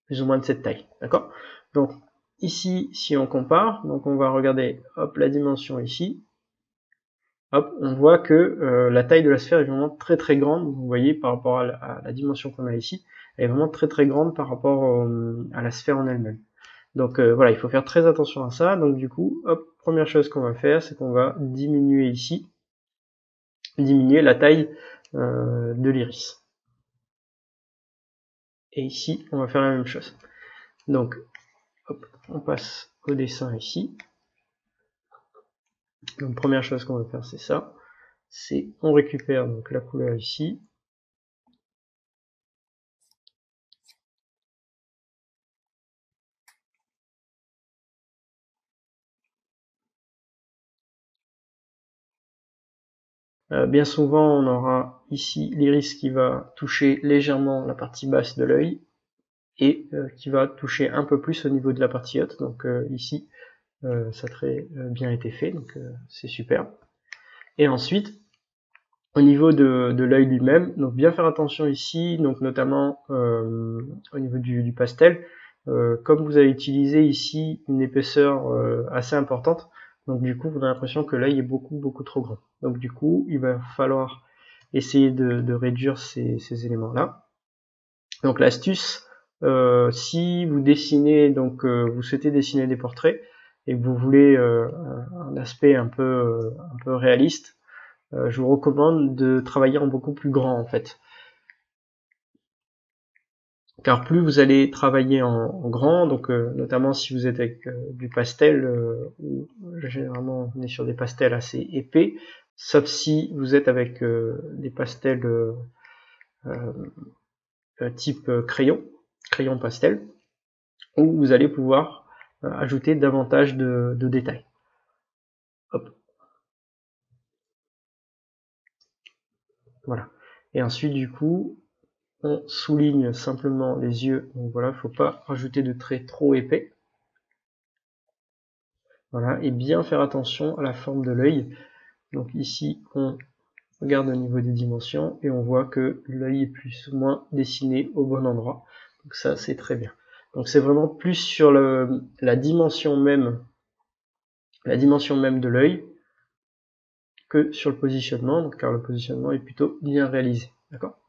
plus ou moins de cette taille. D'accord? Donc ici, si on compare, donc on va regarder la dimension ici. On voit que la taille de la sphère est vraiment très très grande. Vous voyez, par rapport à la dimension qu'on a ici, elle est vraiment très très grande par rapport à la sphère en elle-même. Donc voilà, il faut faire très attention à ça. Donc du coup, première chose qu'on va faire, c'est qu'on va diminuer ici, diminuer la taille de l'iris. Et ici, on va faire la même chose. Donc, on passe au dessin ici. Donc première chose qu'on va faire, c'est ça. C'est on récupère donc la couleur ici. Bien souvent, on aura ici l'iris qui va toucher légèrement la partie basse de l'œil et qui va toucher un peu plus au niveau de la partie haute. Donc ici, ça a très bien été fait, donc c'est super. Et ensuite, au niveau de l'œil lui-même, donc bien faire attention ici, donc notamment au niveau du pastel, comme vous avez utilisé ici une épaisseur assez importante, donc du coup vous avez l'impression que l'œil est beaucoup trop grand. Donc du coup il va falloir essayer de réduire ces éléments-là. Donc l'astuce, si vous dessinez, donc vous souhaitez dessiner des portraits et que vous voulez un aspect un peu réaliste, je vous recommande de travailler en beaucoup plus grand en fait. Car plus vous allez travailler en grand, donc notamment si vous êtes avec du pastel, ou généralement on est sur des pastels assez épais, sauf si vous êtes avec des pastels type crayon pastel, où vous allez pouvoir ajouter davantage de détails. Hop. Voilà. Et ensuite du coup, on souligne simplement les yeux, donc voilà, il ne faut pas rajouter de traits trop épais. Voilà, et bien faire attention à la forme de l'œil. Donc ici, on regarde au niveau des dimensions et on voit que l'œil est plus ou moins dessiné au bon endroit. Donc ça, c'est très bien. Donc c'est vraiment plus sur la dimension même de l'œil que sur le positionnement, donc, car le positionnement est plutôt bien réalisé. D'accord ?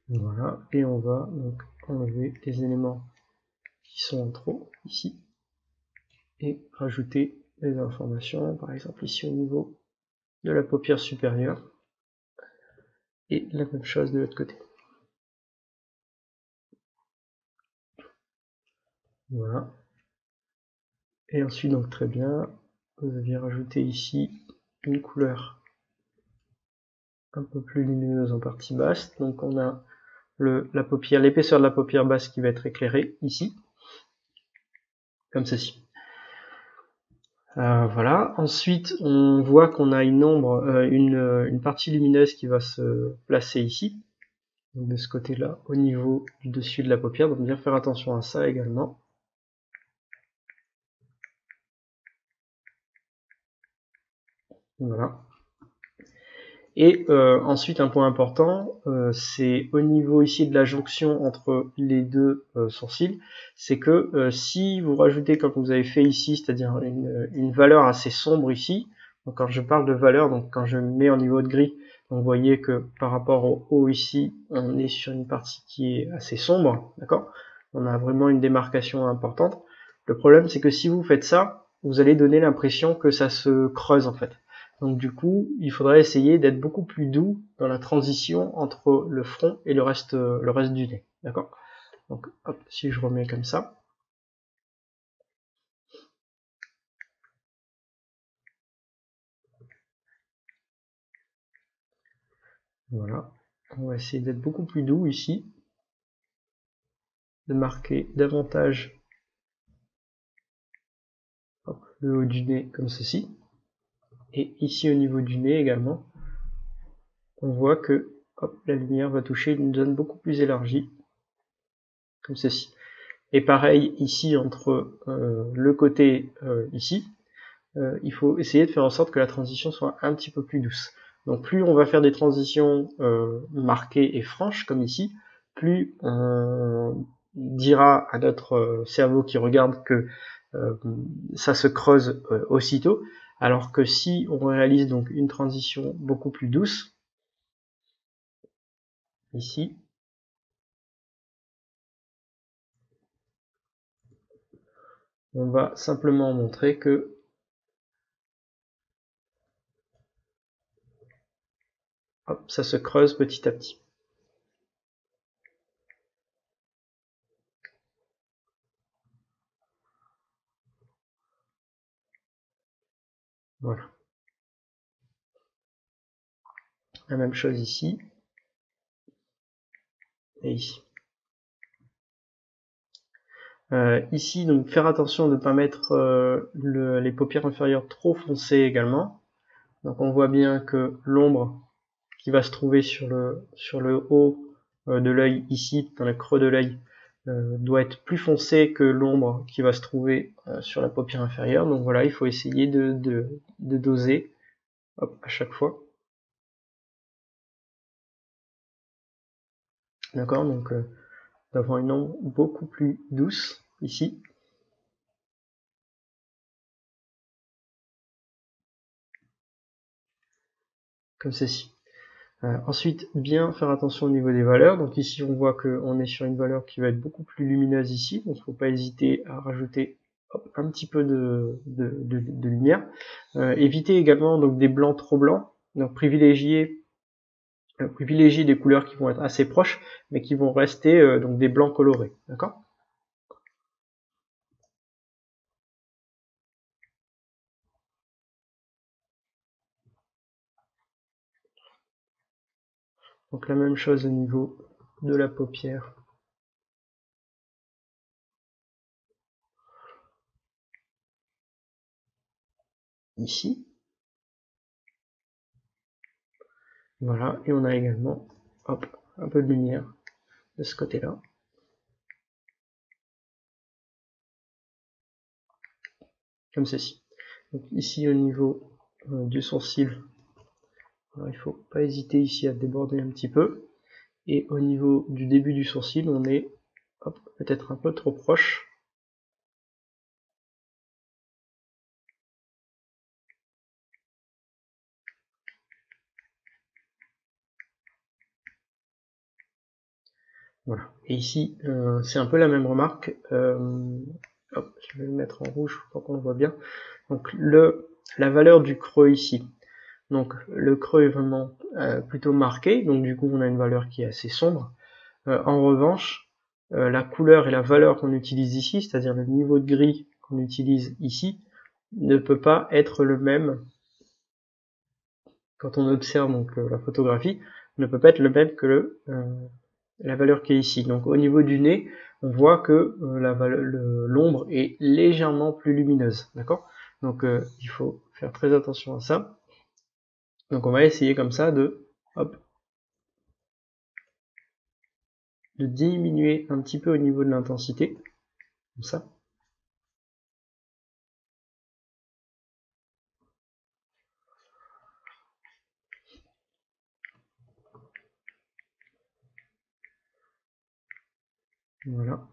Voilà, et on va donc enlever les éléments qui sont en trop ici et rajouter les informations, par exemple ici au niveau de la paupière supérieure et la même chose de l'autre côté. Voilà. Et ensuite, donc très bien, vous aviez rajouté ici une couleur un peu plus lumineuse en partie basse. Donc on a la paupière, l'épaisseur de la paupière basse qui va être éclairée ici, comme ceci. Voilà. Ensuite, on voit qu'on a une ombre, une partie lumineuse qui va se placer ici, donc de ce côté-là, au niveau du dessus de la paupière. Donc bien faire attention à ça également. Voilà. Et ensuite, un point important, c'est au niveau ici de la jonction entre les deux sourcils, c'est que si vous rajoutez, comme vous avez fait ici, c'est-à-dire une valeur assez sombre ici, donc quand je parle de valeur, donc quand je mets en niveau de gris, donc vous voyez que par rapport au haut ici, on est sur une partie qui est assez sombre, d'accord ? On a vraiment une démarcation importante. Le problème, c'est que si vous faites ça, vous allez donner l'impression que ça se creuse en fait. Donc du coup, il faudrait essayer d'être beaucoup plus doux dans la transition entre le front et le reste du nez. D'accord ? Donc hop, si je remets comme ça. Voilà. On va essayer d'être beaucoup plus doux ici. De marquer davantage le haut du nez comme ceci. Et ici au niveau du nez également, on voit que hop, la lumière va toucher une zone beaucoup plus élargie, comme ceci. Et pareil ici entre le côté ici, il faut essayer de faire en sorte que la transition soit un petit peu plus douce. Donc plus on va faire des transitions marquées et franches, comme ici, plus on dira à notre cerveau qui regarde que ça se creuse aussitôt, alors que si on réalise donc une transition beaucoup plus douce, ici, on va simplement montrer que hop, ça se creuse petit à petit. Voilà. La même chose ici et ici. Ici, donc faire attention de ne pas mettre les paupières inférieures trop foncées également. Donc on voit bien que l'ombre qui va se trouver sur le haut de l'œil ici, dans le creux de l'œil, doit être plus foncé que l'ombre qui va se trouver sur la paupière inférieure. Donc voilà, il faut essayer de doser hop, à chaque fois. D'accord, donc d'avoir une ombre beaucoup plus douce ici. Comme ceci. Ensuite, bien faire attention au niveau des valeurs. Donc ici, on voit qu'on est sur une valeur qui va être beaucoup plus lumineuse ici. Donc il ne faut pas hésiter à rajouter un petit peu de lumière. Éviter également donc des blancs trop blancs. Donc privilégier des couleurs qui vont être assez proches, mais qui vont rester donc des blancs colorés. D'accord ? Donc la même chose au niveau de la paupière. Ici. Voilà, et on a également hop, un peu de lumière de ce côté-là. Comme ceci. Donc ici au niveau du sourcil, alors, il ne faut pas hésiter ici à déborder un petit peu. Et au niveau du début du sourcil, on est peut-être un peu trop proche. Voilà. Et ici, c'est un peu la même remarque. Hop, je vais le mettre en rouge pour qu'on le voit bien. Donc la valeur du creux ici. Donc le creux est vraiment plutôt marqué, donc du coup on a une valeur qui est assez sombre. En revanche, la couleur et la valeur qu'on utilise ici, c'est-à-dire le niveau de gris qu'on utilise ici, ne peut pas être le même quand on observe donc la photographie, ne peut pas être le même que la valeur qui est ici. Donc au niveau du nez, on voit que l'ombre est légèrement plus lumineuse, d'accord ? Donc il faut faire très attention à ça. Donc on va essayer comme ça de diminuer un petit peu au niveau de l'intensité, comme ça. Voilà.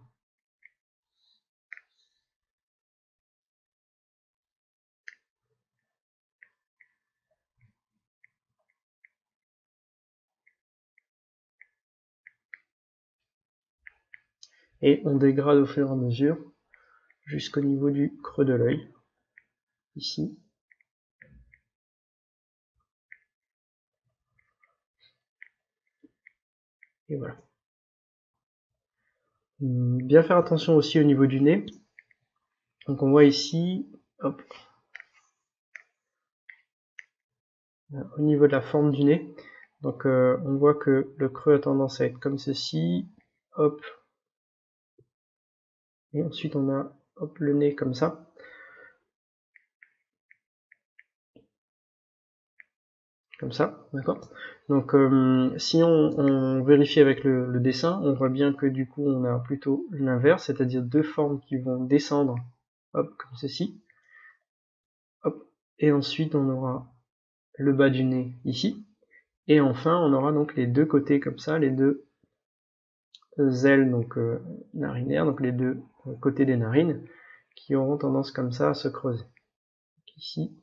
Et on dégrade au fur et à mesure jusqu'au niveau du creux de l'œil, ici. Et voilà. Bien faire attention aussi au niveau du nez. Donc on voit ici, hop, au niveau de la forme du nez. Donc on voit que le creux a tendance à être comme ceci, hop, et ensuite on a hop, le nez comme ça. Comme ça, d'accord. Donc si on vérifie avec le dessin, on voit bien que du coup on a plutôt l'inverse, c'est-à-dire deux formes qui vont descendre, hop, comme ceci, hop, et ensuite on aura le bas du nez ici, et enfin on aura donc les deux côtés comme ça, les deux ailes donc narinaires, donc les deux côtés des narines, qui auront tendance comme ça à se creuser, ici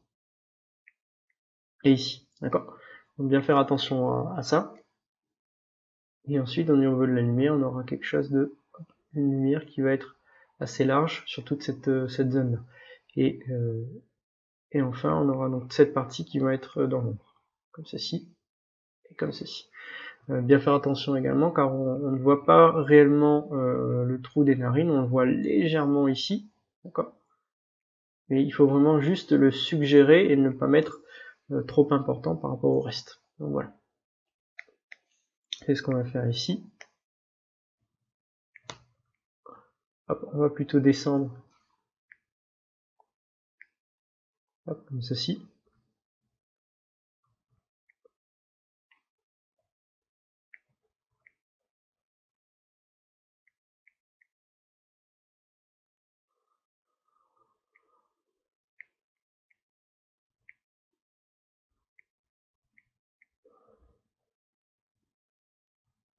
et ici, d'accord. Donc bien faire attention à ça. Et ensuite, au niveau de la lumière, on aura quelque chose une lumière qui va être assez large sur toute cette zone-là. Et enfin, on aura donc cette partie qui va être dans l'ombre, comme ceci et comme ceci. Bien faire attention également, car on ne voit pas réellement le trou des narines, on le voit légèrement ici, d'accord. Mais il faut vraiment juste le suggérer et ne pas mettre trop important par rapport au reste. Donc voilà. C'est ce qu'on va faire ici. Hop, on va plutôt descendre hop, comme ceci.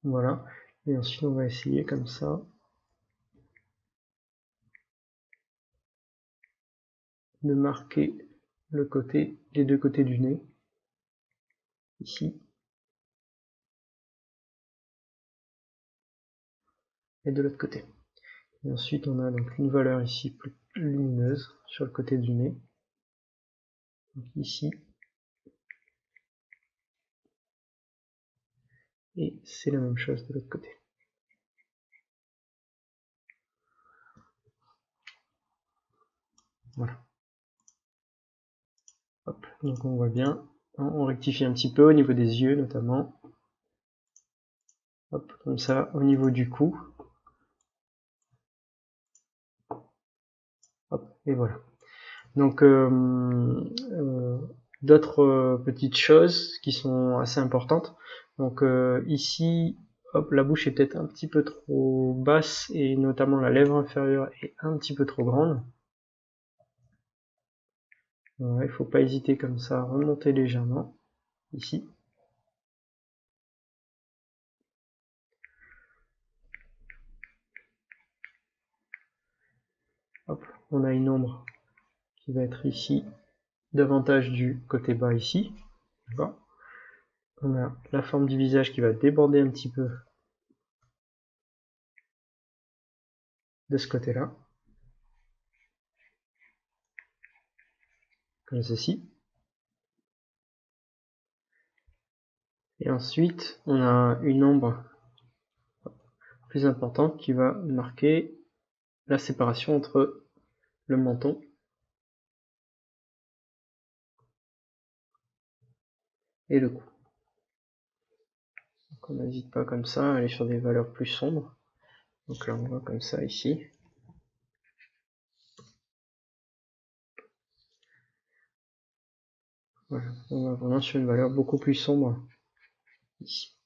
Voilà. Et ensuite on va essayer comme ça de marquer les deux côtés du nez, ici, et de l'autre côté. Et ensuite on a donc une valeur ici plus lumineuse sur le côté du nez, donc ici, et c'est la même chose de l'autre côté. Voilà. Hop, donc on voit bien, on rectifie un petit peu au niveau des yeux notamment. Hop, comme ça, au niveau du cou. Hop, et voilà. Donc d'autres petites choses qui sont assez importantes. Donc ici, hop, la bouche est peut-être un petit peu trop basse et notamment la lèvre inférieure est un petit peu trop grande. Ouais, il faut pas hésiter comme ça à remonter légèrement ici. Hop, on a une ombre qui va être ici, davantage du côté bas ici. On a la forme du visage qui va déborder un petit peu de ce côté-là, comme ceci. Et ensuite, on a une ombre plus importante qui va marquer la séparation entre le menton et le cou. Donc on n'hésite pas comme ça à aller sur des valeurs plus sombres. Donc là on voit comme ça ici. Voilà, on va vraiment sur une valeur beaucoup plus sombre ici.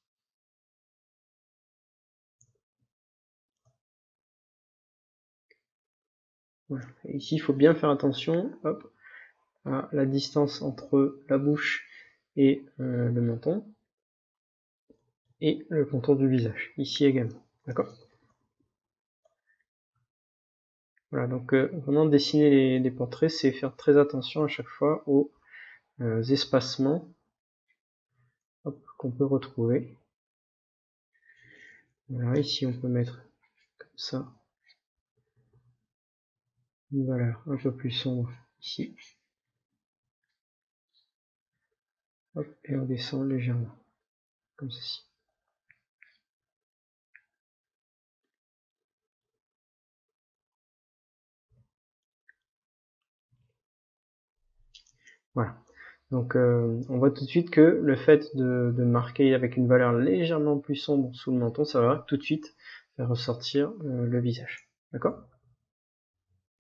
Voilà. Et ici il faut bien faire attention, hop, à la distance entre la bouche et le menton et le contour du visage, ici également. D'accord? Voilà, donc vraiment dessiner les portraits, c'est faire très attention à chaque fois aux espacements qu'on peut retrouver. Voilà, ici on peut mettre comme ça une valeur un peu plus sombre ici. Hop, et on descend légèrement, comme ceci. Voilà. Donc on voit tout de suite que le fait de marquer avec une valeur légèrement plus sombre sous le menton, ça va tout de suite faire ressortir le visage. D'accord?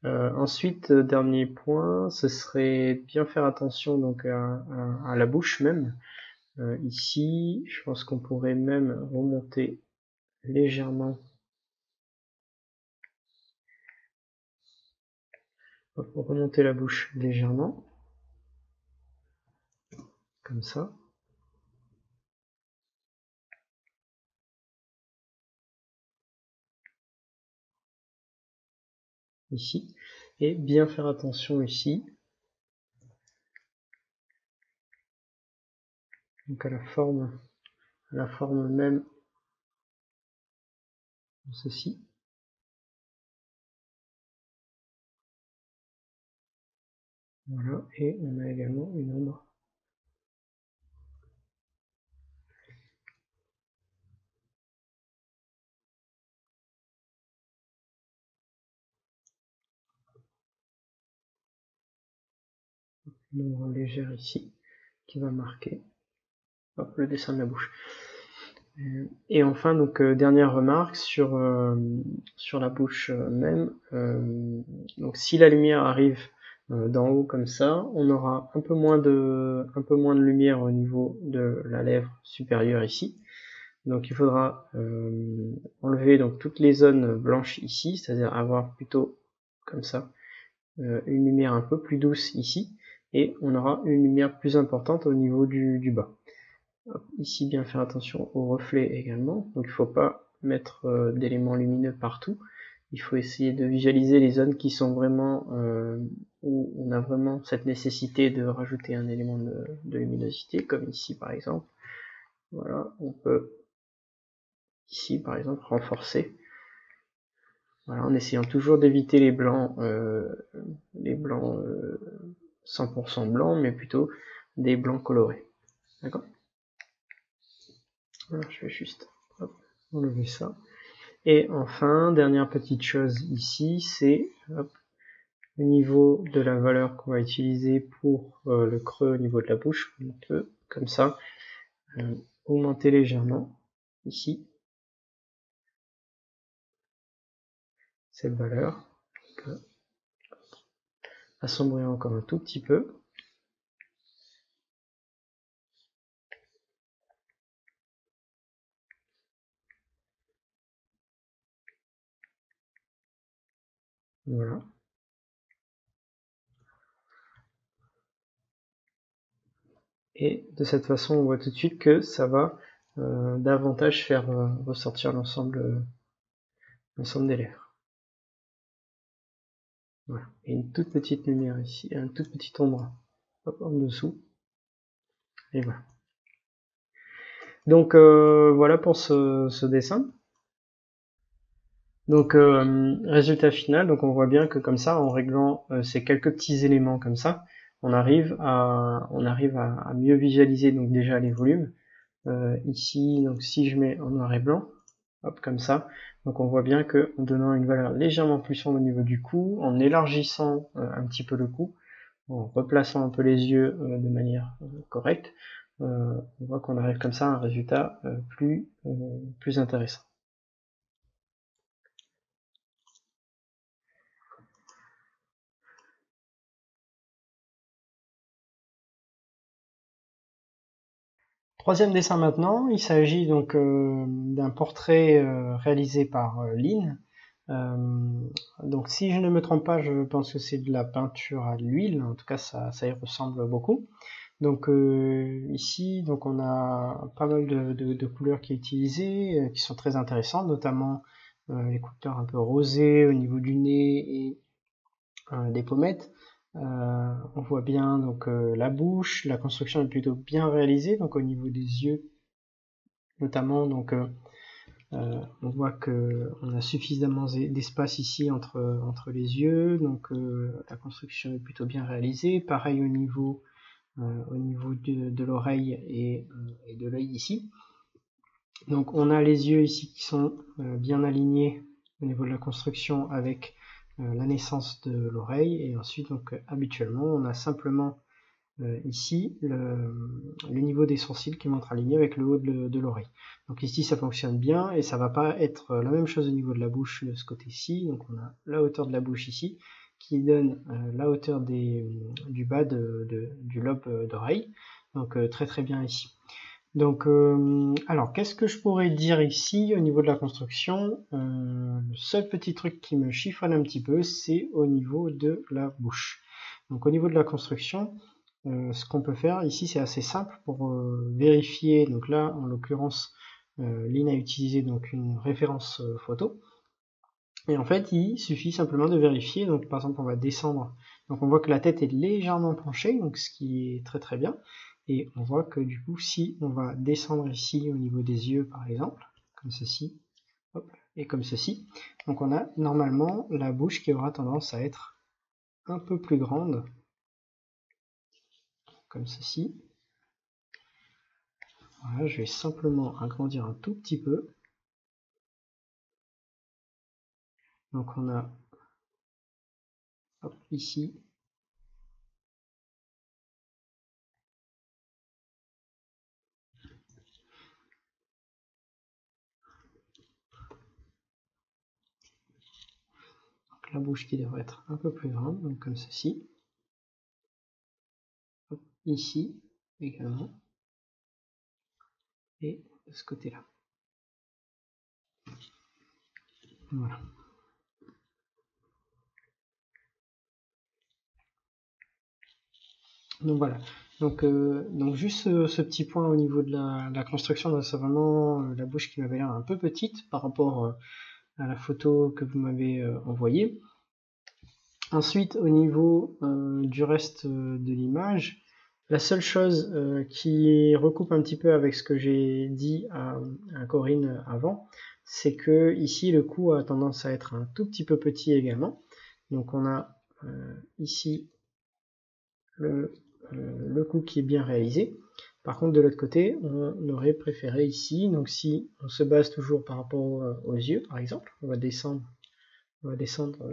Ensuite, dernier point, ce serait bien faire attention donc à la bouche même. Ici, je pense qu'on pourrait même remonter légèrement. Remonter la bouche légèrement, comme ça. Ici. Et bien faire attention ici. Donc à la forme même de ceci. Voilà, et on a également une ombre. Une ombre légère ici, qui va marquer hop, le dessin de la bouche. Et enfin, donc dernière remarque sur la bouche même. Donc si la lumière arrive d'en haut comme ça, on aura un peu moins de lumière au niveau de la lèvre supérieure ici. Donc il faudra enlever donc toutes les zones blanches ici, c'est-à-dire avoir plutôt comme ça une lumière un peu plus douce ici, et on aura une lumière plus importante au niveau du bas. Hop, ici, bien faire attention aux reflets également. Donc il ne faut pas mettre d'éléments lumineux partout. Il faut essayer de visualiser les zones qui sont vraiment où on a vraiment cette nécessité de rajouter un élément de luminosité, comme ici par exemple. Voilà, on peut ici par exemple renforcer. Voilà, en essayant toujours d'éviter les blancs 100% blancs, mais plutôt des blancs colorés. D'accord? Voilà, je vais juste enlever ça. Et enfin, dernière petite chose ici, c'est au niveau de la valeur qu'on va utiliser pour le creux au niveau de la bouche. On peut, comme ça, augmenter légèrement, ici, cette valeur. Donc, assombrir encore un tout petit peu. Voilà. Et de cette façon, on voit tout de suite que ça va davantage faire ressortir l'ensemble des lèvres. Voilà. Et une toute petite lumière ici, et un tout petit ombre en dessous. Et voilà. Donc voilà pour ce dessin. Donc résultat final, donc on voit bien que comme ça, en réglant ces quelques petits éléments comme ça, on arrive à mieux visualiser donc déjà les volumes. Ici, donc si je mets en noir et blanc, hop comme ça, donc on voit bien que en donnant une valeur légèrement plus sombre au niveau du cou, en élargissant un petit peu le cou, en replaçant un peu les yeux de manière correcte, on voit qu'on arrive comme ça à un résultat plus intéressant. Troisième dessin maintenant, il s'agit donc d'un portrait réalisé par Lynn. Donc si je ne me trompe pas, je pense que c'est de la peinture à l'huile, en tout cas ça y ressemble beaucoup. Donc ici, donc on a pas mal de couleurs qui sont utilisées, qui sont très intéressantes, notamment les couleurs un peu rosées au niveau du nez et des pommettes. On voit bien donc la bouche, la construction est plutôt bien réalisée, donc au niveau des yeux notamment, donc on voit que on a suffisamment d'espace ici entre les yeux, donc la construction est plutôt bien réalisée. Pareil au niveau de l'oreille et de l'œil ici. Donc on a les yeux ici qui sont bien alignés au niveau de la construction avec la naissance de l'oreille, et ensuite donc habituellement on a simplement ici le niveau des sourcils qui vont être alignés avec le haut de l'oreille. Donc ici ça fonctionne bien, et ça va pas être la même chose au niveau de la bouche de ce côté-ci. Donc on a la hauteur de la bouche ici qui donne la hauteur du bas du lobe d'oreille. Donc très très bien ici. Donc alors qu'est-ce que je pourrais dire ici au niveau de la construction? Le seul petit truc qui me chiffonne un petit peu, c'est au niveau de la bouche. Donc au niveau de la construction, ce qu'on peut faire ici, c'est assez simple pour vérifier. Donc là, en l'occurrence, Lynn a utilisé donc une référence photo. Et en fait, il suffit simplement de vérifier. Donc par exemple, on va descendre. Donc on voit que la tête est légèrement penchée, donc ce qui est très très bien. Et on voit que du coup, si on va descendre ici au niveau des yeux, par exemple, comme ceci, hop, et comme ceci, donc on a normalement la bouche qui aura tendance à être un peu plus grande, comme ceci. Voilà, je vais simplement agrandir un tout petit peu. Donc on a hop, ici donc la bouche qui devrait être un peu plus grande, donc comme ceci. Hop, ici également. Et de ce côté-là. Voilà. Donc voilà. Donc juste ce petit point au niveau de la construction, c'est vraiment la bouche qui m'avait l'air un peu petite par rapport à la photo que vous m'avez envoyée. Ensuite, au niveau du reste de l'image, la seule chose qui recoupe un petit peu avec ce que j'ai dit à Corinne avant, c'est que ici le cou a tendance à être un tout petit peu petit également. Donc on a ici le cou qui est bien réalisé. Par contre, de l'autre côté, on aurait préféré ici, donc si on se base toujours par rapport aux yeux, par exemple, on va descendre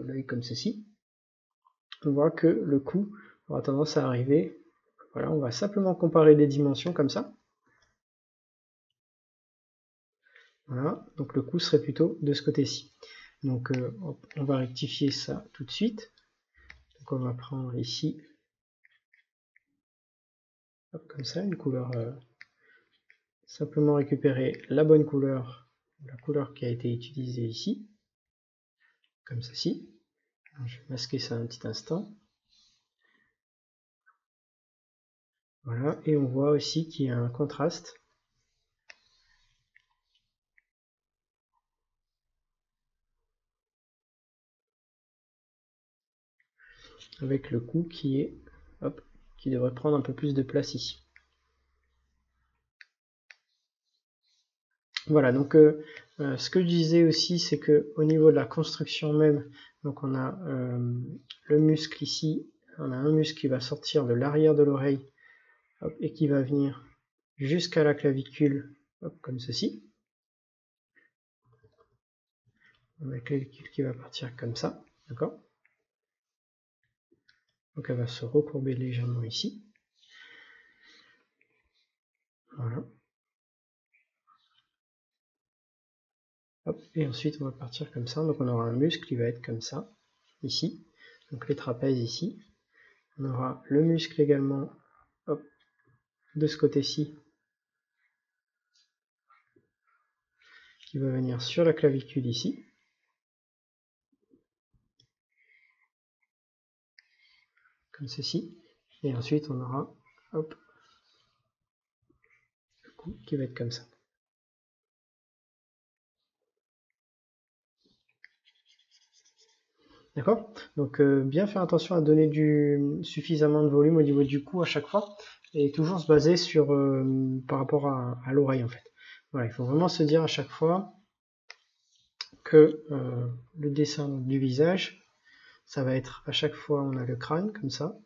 l'œil comme ceci, on voit que le cou aura tendance à arriver, voilà, on va simplement comparer les dimensions comme ça. Voilà, donc le cou serait plutôt de ce côté-ci. Donc on va rectifier ça tout de suite. Donc on va prendre ici, hop, comme ça, une couleur, simplement récupérer la bonne couleur, la couleur qui a été utilisée ici, comme ceci. Alors, je vais masquer ça un petit instant. Voilà, et on voit aussi qu'il y a un contraste. Avec le cou qui est, hop, qui devrait prendre un peu plus de place ici. Voilà, donc ce que je disais aussi, c'est que au niveau de la construction même, donc on a le muscle ici, on a un muscle qui va sortir de l'arrière de l'oreille et qui va venir jusqu'à la clavicule, hop, comme ceci. On a la clavicule qui va partir comme ça, d'accord? Donc elle va se recourber légèrement ici. Voilà. Hop, et ensuite on va partir comme ça, donc on aura un muscle qui va être comme ça, ici, donc les trapèzes ici. On aura le muscle également, hop, de ce côté-ci, qui va venir sur la clavicule ici. Comme ceci. Et ensuite on aura, hop, le cou qui va être comme ça. D'accord? Donc bien faire attention à donner suffisamment de volume au niveau du cou à chaque fois, et toujours se baser sur par rapport à l'oreille en fait. Voilà, il faut vraiment se dire à chaque fois que le dessin du visage, ça va être à chaque fois on a le crâne comme ça.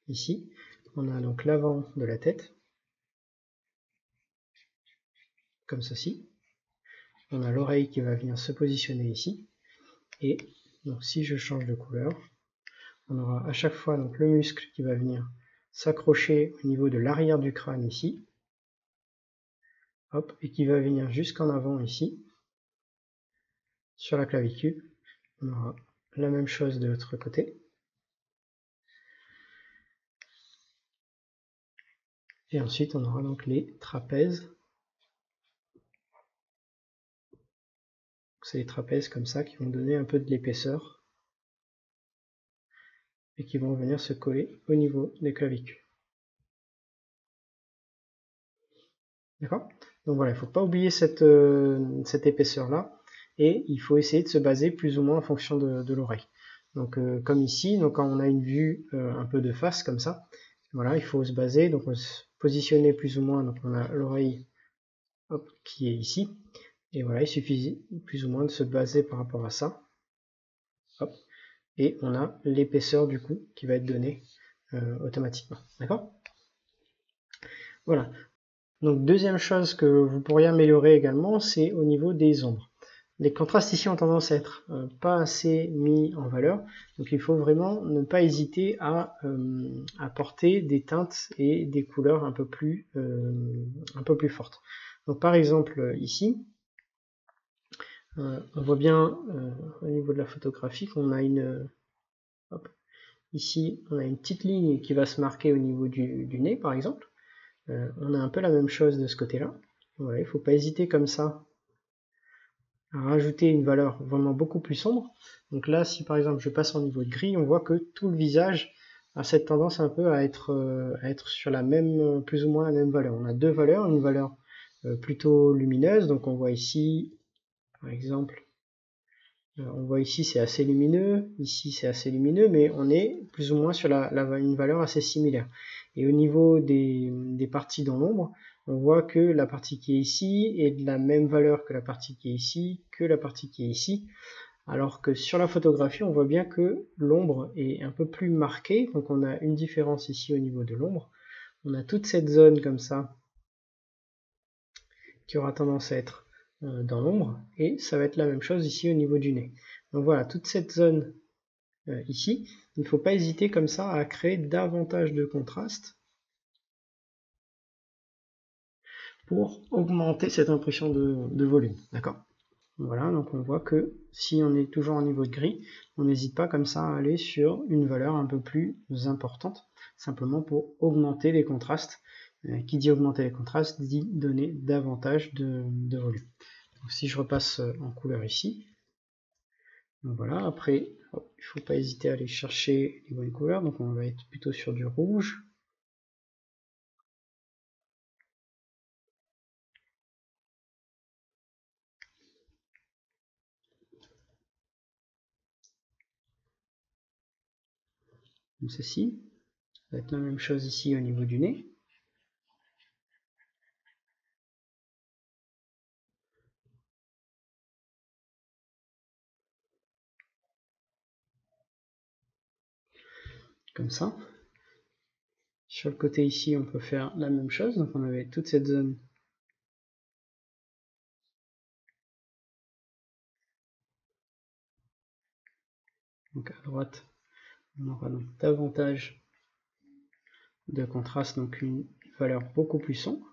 Ici, on a donc l'avant de la tête, comme ceci. On a l'oreille qui va venir se positionner ici. Et donc si je change de couleur, on aura à chaque fois donc le muscle qui va venir s'accrocher au niveau de l'arrière du crâne ici, hop, et qui va venir jusqu'en avant ici, sur la clavicule. On aura la même chose de l'autre côté. Et ensuite on aura donc les trapèzes. C'est les trapèzes comme ça qui vont donner un peu de l'épaisseur et qui vont venir se coller au niveau des clavicules. D'accord? Donc voilà, il ne faut pas oublier cette épaisseur-là, et il faut essayer de se baser plus ou moins en fonction de l'oreille. Donc comme ici, donc quand on a une vue un peu de face comme ça, voilà, il faut se baser, donc on se positionner plus ou moins, donc on a l'oreille qui est ici, et voilà, il suffit plus ou moins de se baser par rapport à ça, hop, et on a l'épaisseur du cou qui va être donnée automatiquement. D'accord? Voilà. Donc deuxième chose que vous pourriez améliorer également, c'est au niveau des ombres. Les contrastes ici ont tendance à être pas assez mis en valeur, donc il faut vraiment ne pas hésiter à apporter des teintes et des couleurs un peu plus fortes. Donc par exemple ici, on voit bien au niveau de la photographie qu'on a ici on a une petite ligne qui va se marquer au niveau du nez par exemple. On a un peu la même chose de ce côté-là. Voilà, il ne faut pas hésiter comme ça à rajouter une valeur vraiment beaucoup plus sombre. Donc là, si par exemple je passe en niveau de gris, on voit que tout le visage a cette tendance un peu à être sur la même, plus ou moins la même valeur. On a deux valeurs, une valeur plutôt lumineuse, donc on voit ici, par exemple, on voit ici c'est assez lumineux, ici c'est assez lumineux, mais on est plus ou moins sur une valeur assez similaire. Et au niveau des parties dans l'ombre, on voit que la partie qui est ici est de la même valeur que la partie qui est ici, que la partie qui est ici, alors que sur la photographie, on voit bien que l'ombre est un peu plus marquée, donc on a une différence ici au niveau de l'ombre. On a toute cette zone comme ça qui aura tendance à être dans l'ombre, et ça va être la même chose ici au niveau du nez. Donc voilà, toute cette zone ici, il ne faut pas hésiter comme ça à créer davantage de contraste pour augmenter cette impression de volume, d'accord? Voilà, donc on voit que si on est toujours en niveau de gris, on n'hésite pas comme ça à aller sur une valeur un peu plus importante, simplement pour augmenter les contrastes. Qui dit augmenter les contrastes dit donner davantage de volume. Donc si je repasse en couleur ici, donc voilà, après, il ne faut pas hésiter à aller chercher les bonnes couleurs, donc on va être plutôt sur du rouge. Comme ceci. Ça va être la même chose ici au niveau du nez. Comme ça. Sur le côté ici, on peut faire la même chose. Donc on avait toute cette zone. Donc à droite, on aura donc davantage de contraste, donc une valeur beaucoup plus sombre.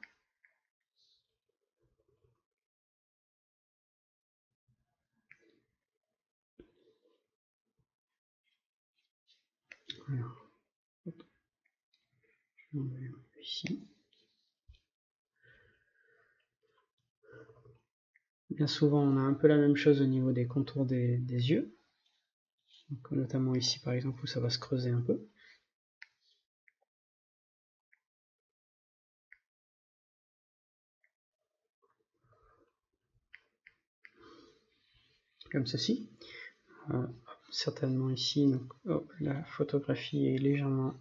Alors, je vais ici. Bien souvent, on a un peu la même chose au niveau des contours des yeux. Donc, notamment ici, par exemple, où ça va se creuser un peu. Comme ceci. Certainement ici, donc, la photographie est légèrement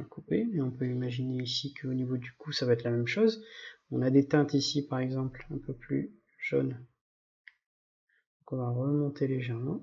coupée, et on peut imaginer ici qu'au niveau du cou, ça va être la même chose. On a des teintes ici, par exemple, un peu plus jaunes. Donc on va remonter légèrement.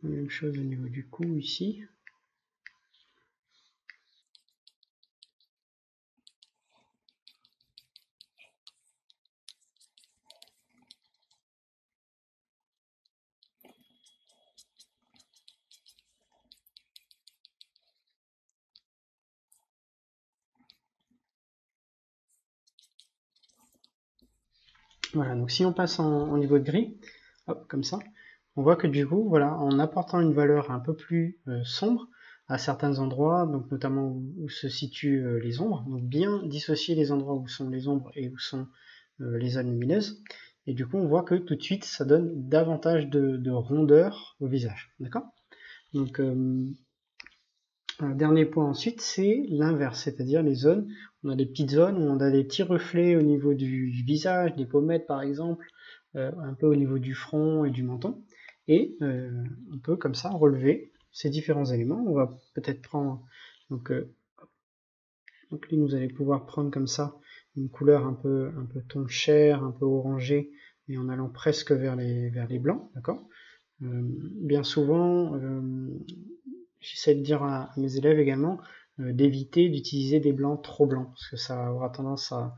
Même chose au niveau du cou ici. Voilà, donc si on passe en niveau de gris, hop, comme ça, on voit que du coup, voilà, en apportant une valeur un peu plus sombre à certains endroits, donc notamment où se situent les ombres, donc bien dissocier les endroits où sont les ombres et où sont les zones lumineuses, et du coup on voit que tout de suite ça donne davantage de rondeur au visage, d'accord? Donc un dernier point ensuite, c'est l'inverse, c'est-à-dire les zones, on a des petites zones où on a des petits reflets au niveau du visage, des pommettes par exemple, un peu au niveau du front et du menton, et on peut comme ça relever ces différents éléments. On va peut-être prendre donc, Donc là, vous allez pouvoir prendre comme ça une couleur un peu ton chair, un peu orangé, et en allant presque vers les blancs, d'accord. Bien souvent, j'essaie de dire à mes élèves également d'éviter d'utiliser des blancs trop blancs, parce que ça aura tendance à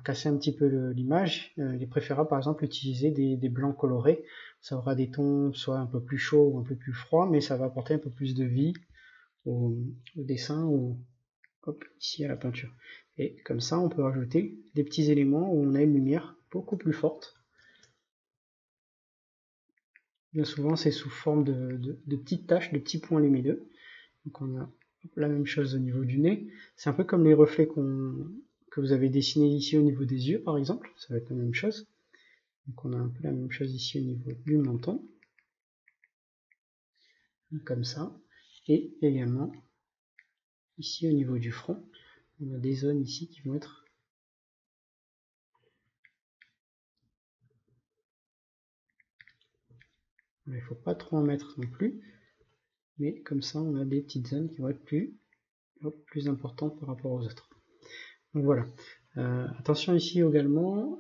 casser un petit peu l'image. Il est préférable par exemple utiliser des blancs colorés, ça aura des tons soit un peu plus chauds ou un peu plus froids, mais ça va apporter un peu plus de vie au dessin ou hop, ici à la peinture. Et comme ça on peut rajouter des petits éléments où on a une lumière beaucoup plus forte. Bien souvent c'est sous forme de petites taches, de petits points lumineux. Donc on a la même chose au niveau du nez. C'est un peu comme les reflets que vous avez dessinés ici au niveau des yeux par exemple, ça va être la même chose. Donc on a un peu la même chose ici au niveau du menton, comme ça. Et également ici au niveau du front, on a des zones ici qui vont être il ne faut pas trop en mettre non plus, mais comme ça on a des petites zones qui vont être plus importantes par rapport aux autres. Donc voilà. Attention ici également,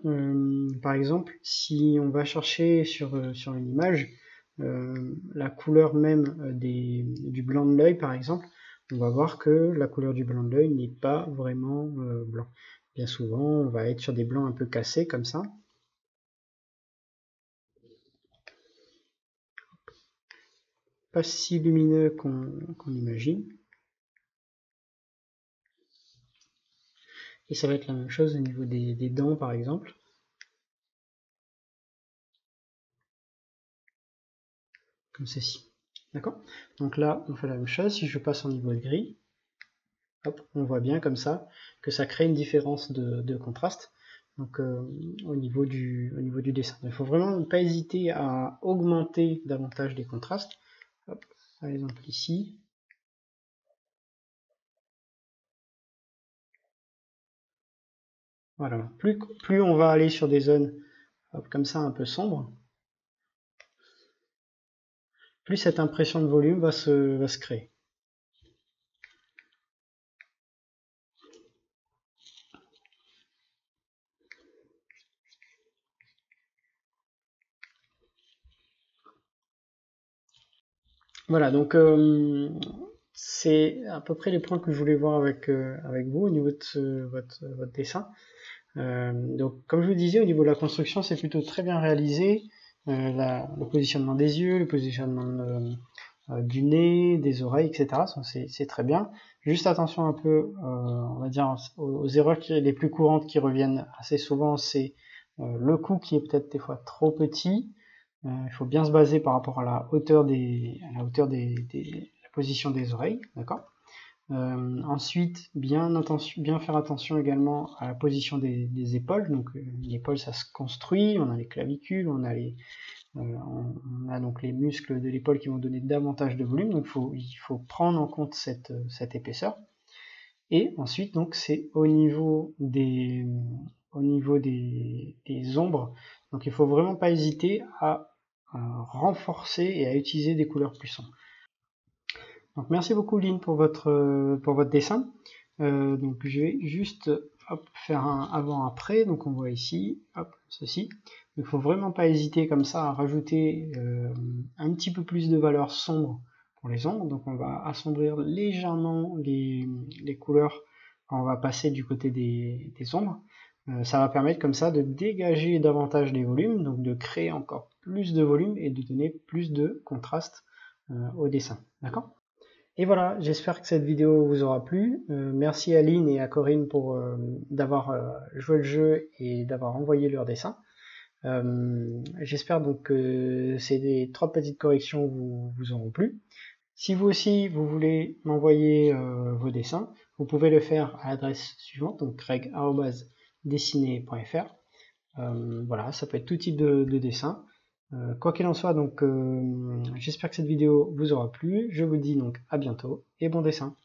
par exemple, si on va chercher sur une image la couleur même du blanc de l'œil par exemple, on va voir que la couleur du blanc de l'œil n'est pas vraiment blanc. Bien souvent, on va être sur des blancs un peu cassés comme ça. Pas si lumineux qu'on imagine. Et ça va être la même chose au niveau des dents par exemple. Comme ceci. D'accord? Donc là, on fait la même chose. Si je passe en niveau de gris, hop, on voit bien comme ça que ça crée une différence de contraste. Donc au niveau du dessin. Il ne faut vraiment pas hésiter à augmenter davantage les contrastes. Hop, par exemple ici. Voilà. Plus on va aller sur des zones hop, comme ça un peu sombres, plus cette impression de volume va se créer. Voilà, donc c'est à peu près les points que je voulais voir avec vous au niveau de votre dessin. Donc comme je vous disais, au niveau de la construction, c'est plutôt très bien réalisé. Le positionnement des yeux, le positionnement du nez, des oreilles, etc. C'est très bien. Juste attention un peu, on va dire, aux erreurs les plus courantes qui reviennent assez souvent, c'est le cou qui est peut-être des fois trop petit. Il faut bien se baser par rapport à la hauteur la position des oreilles, d'accord. Ensuite, bien faire attention également à la position des épaules. Donc l'épaule, ça se construit, on a les clavicules, on a donc les muscles de l'épaule qui vont donner davantage de volume, donc il faut prendre en compte cette épaisseur. Et ensuite, donc c'est au niveau des ombres, donc il faut vraiment pas hésiter à renforcer et à utiliser des couleurs plus sombres. Donc merci beaucoup Lynn pour votre dessin. Donc je vais juste faire un avant-après. Donc on voit ici, hop, ceci. Il ne faut vraiment pas hésiter comme ça à rajouter un petit peu plus de valeur sombre pour les ombres. Donc on va assombrir légèrement les couleurs quand on va passer du côté des ombres. Ça va permettre comme ça de dégager davantage les volumes, donc de créer encore plus de volume et de donner plus de contraste au dessin. D'accord ? Et voilà, j'espère que cette vidéo vous aura plu. Merci à Lynn et à Corinne pour d'avoir joué le jeu et d'avoir envoyé leur dessin. J'espère donc que ces 3 petites corrections vous auront plu. Si vous aussi vous voulez m'envoyer vos dessins, vous pouvez le faire à l'adresse suivante, donc greg@dessiner.fr. Voilà, ça peut être tout type de dessin. Quoi qu'il en soit, donc j'espère que cette vidéo vous aura plu. Je vous dis donc à bientôt et bon dessin.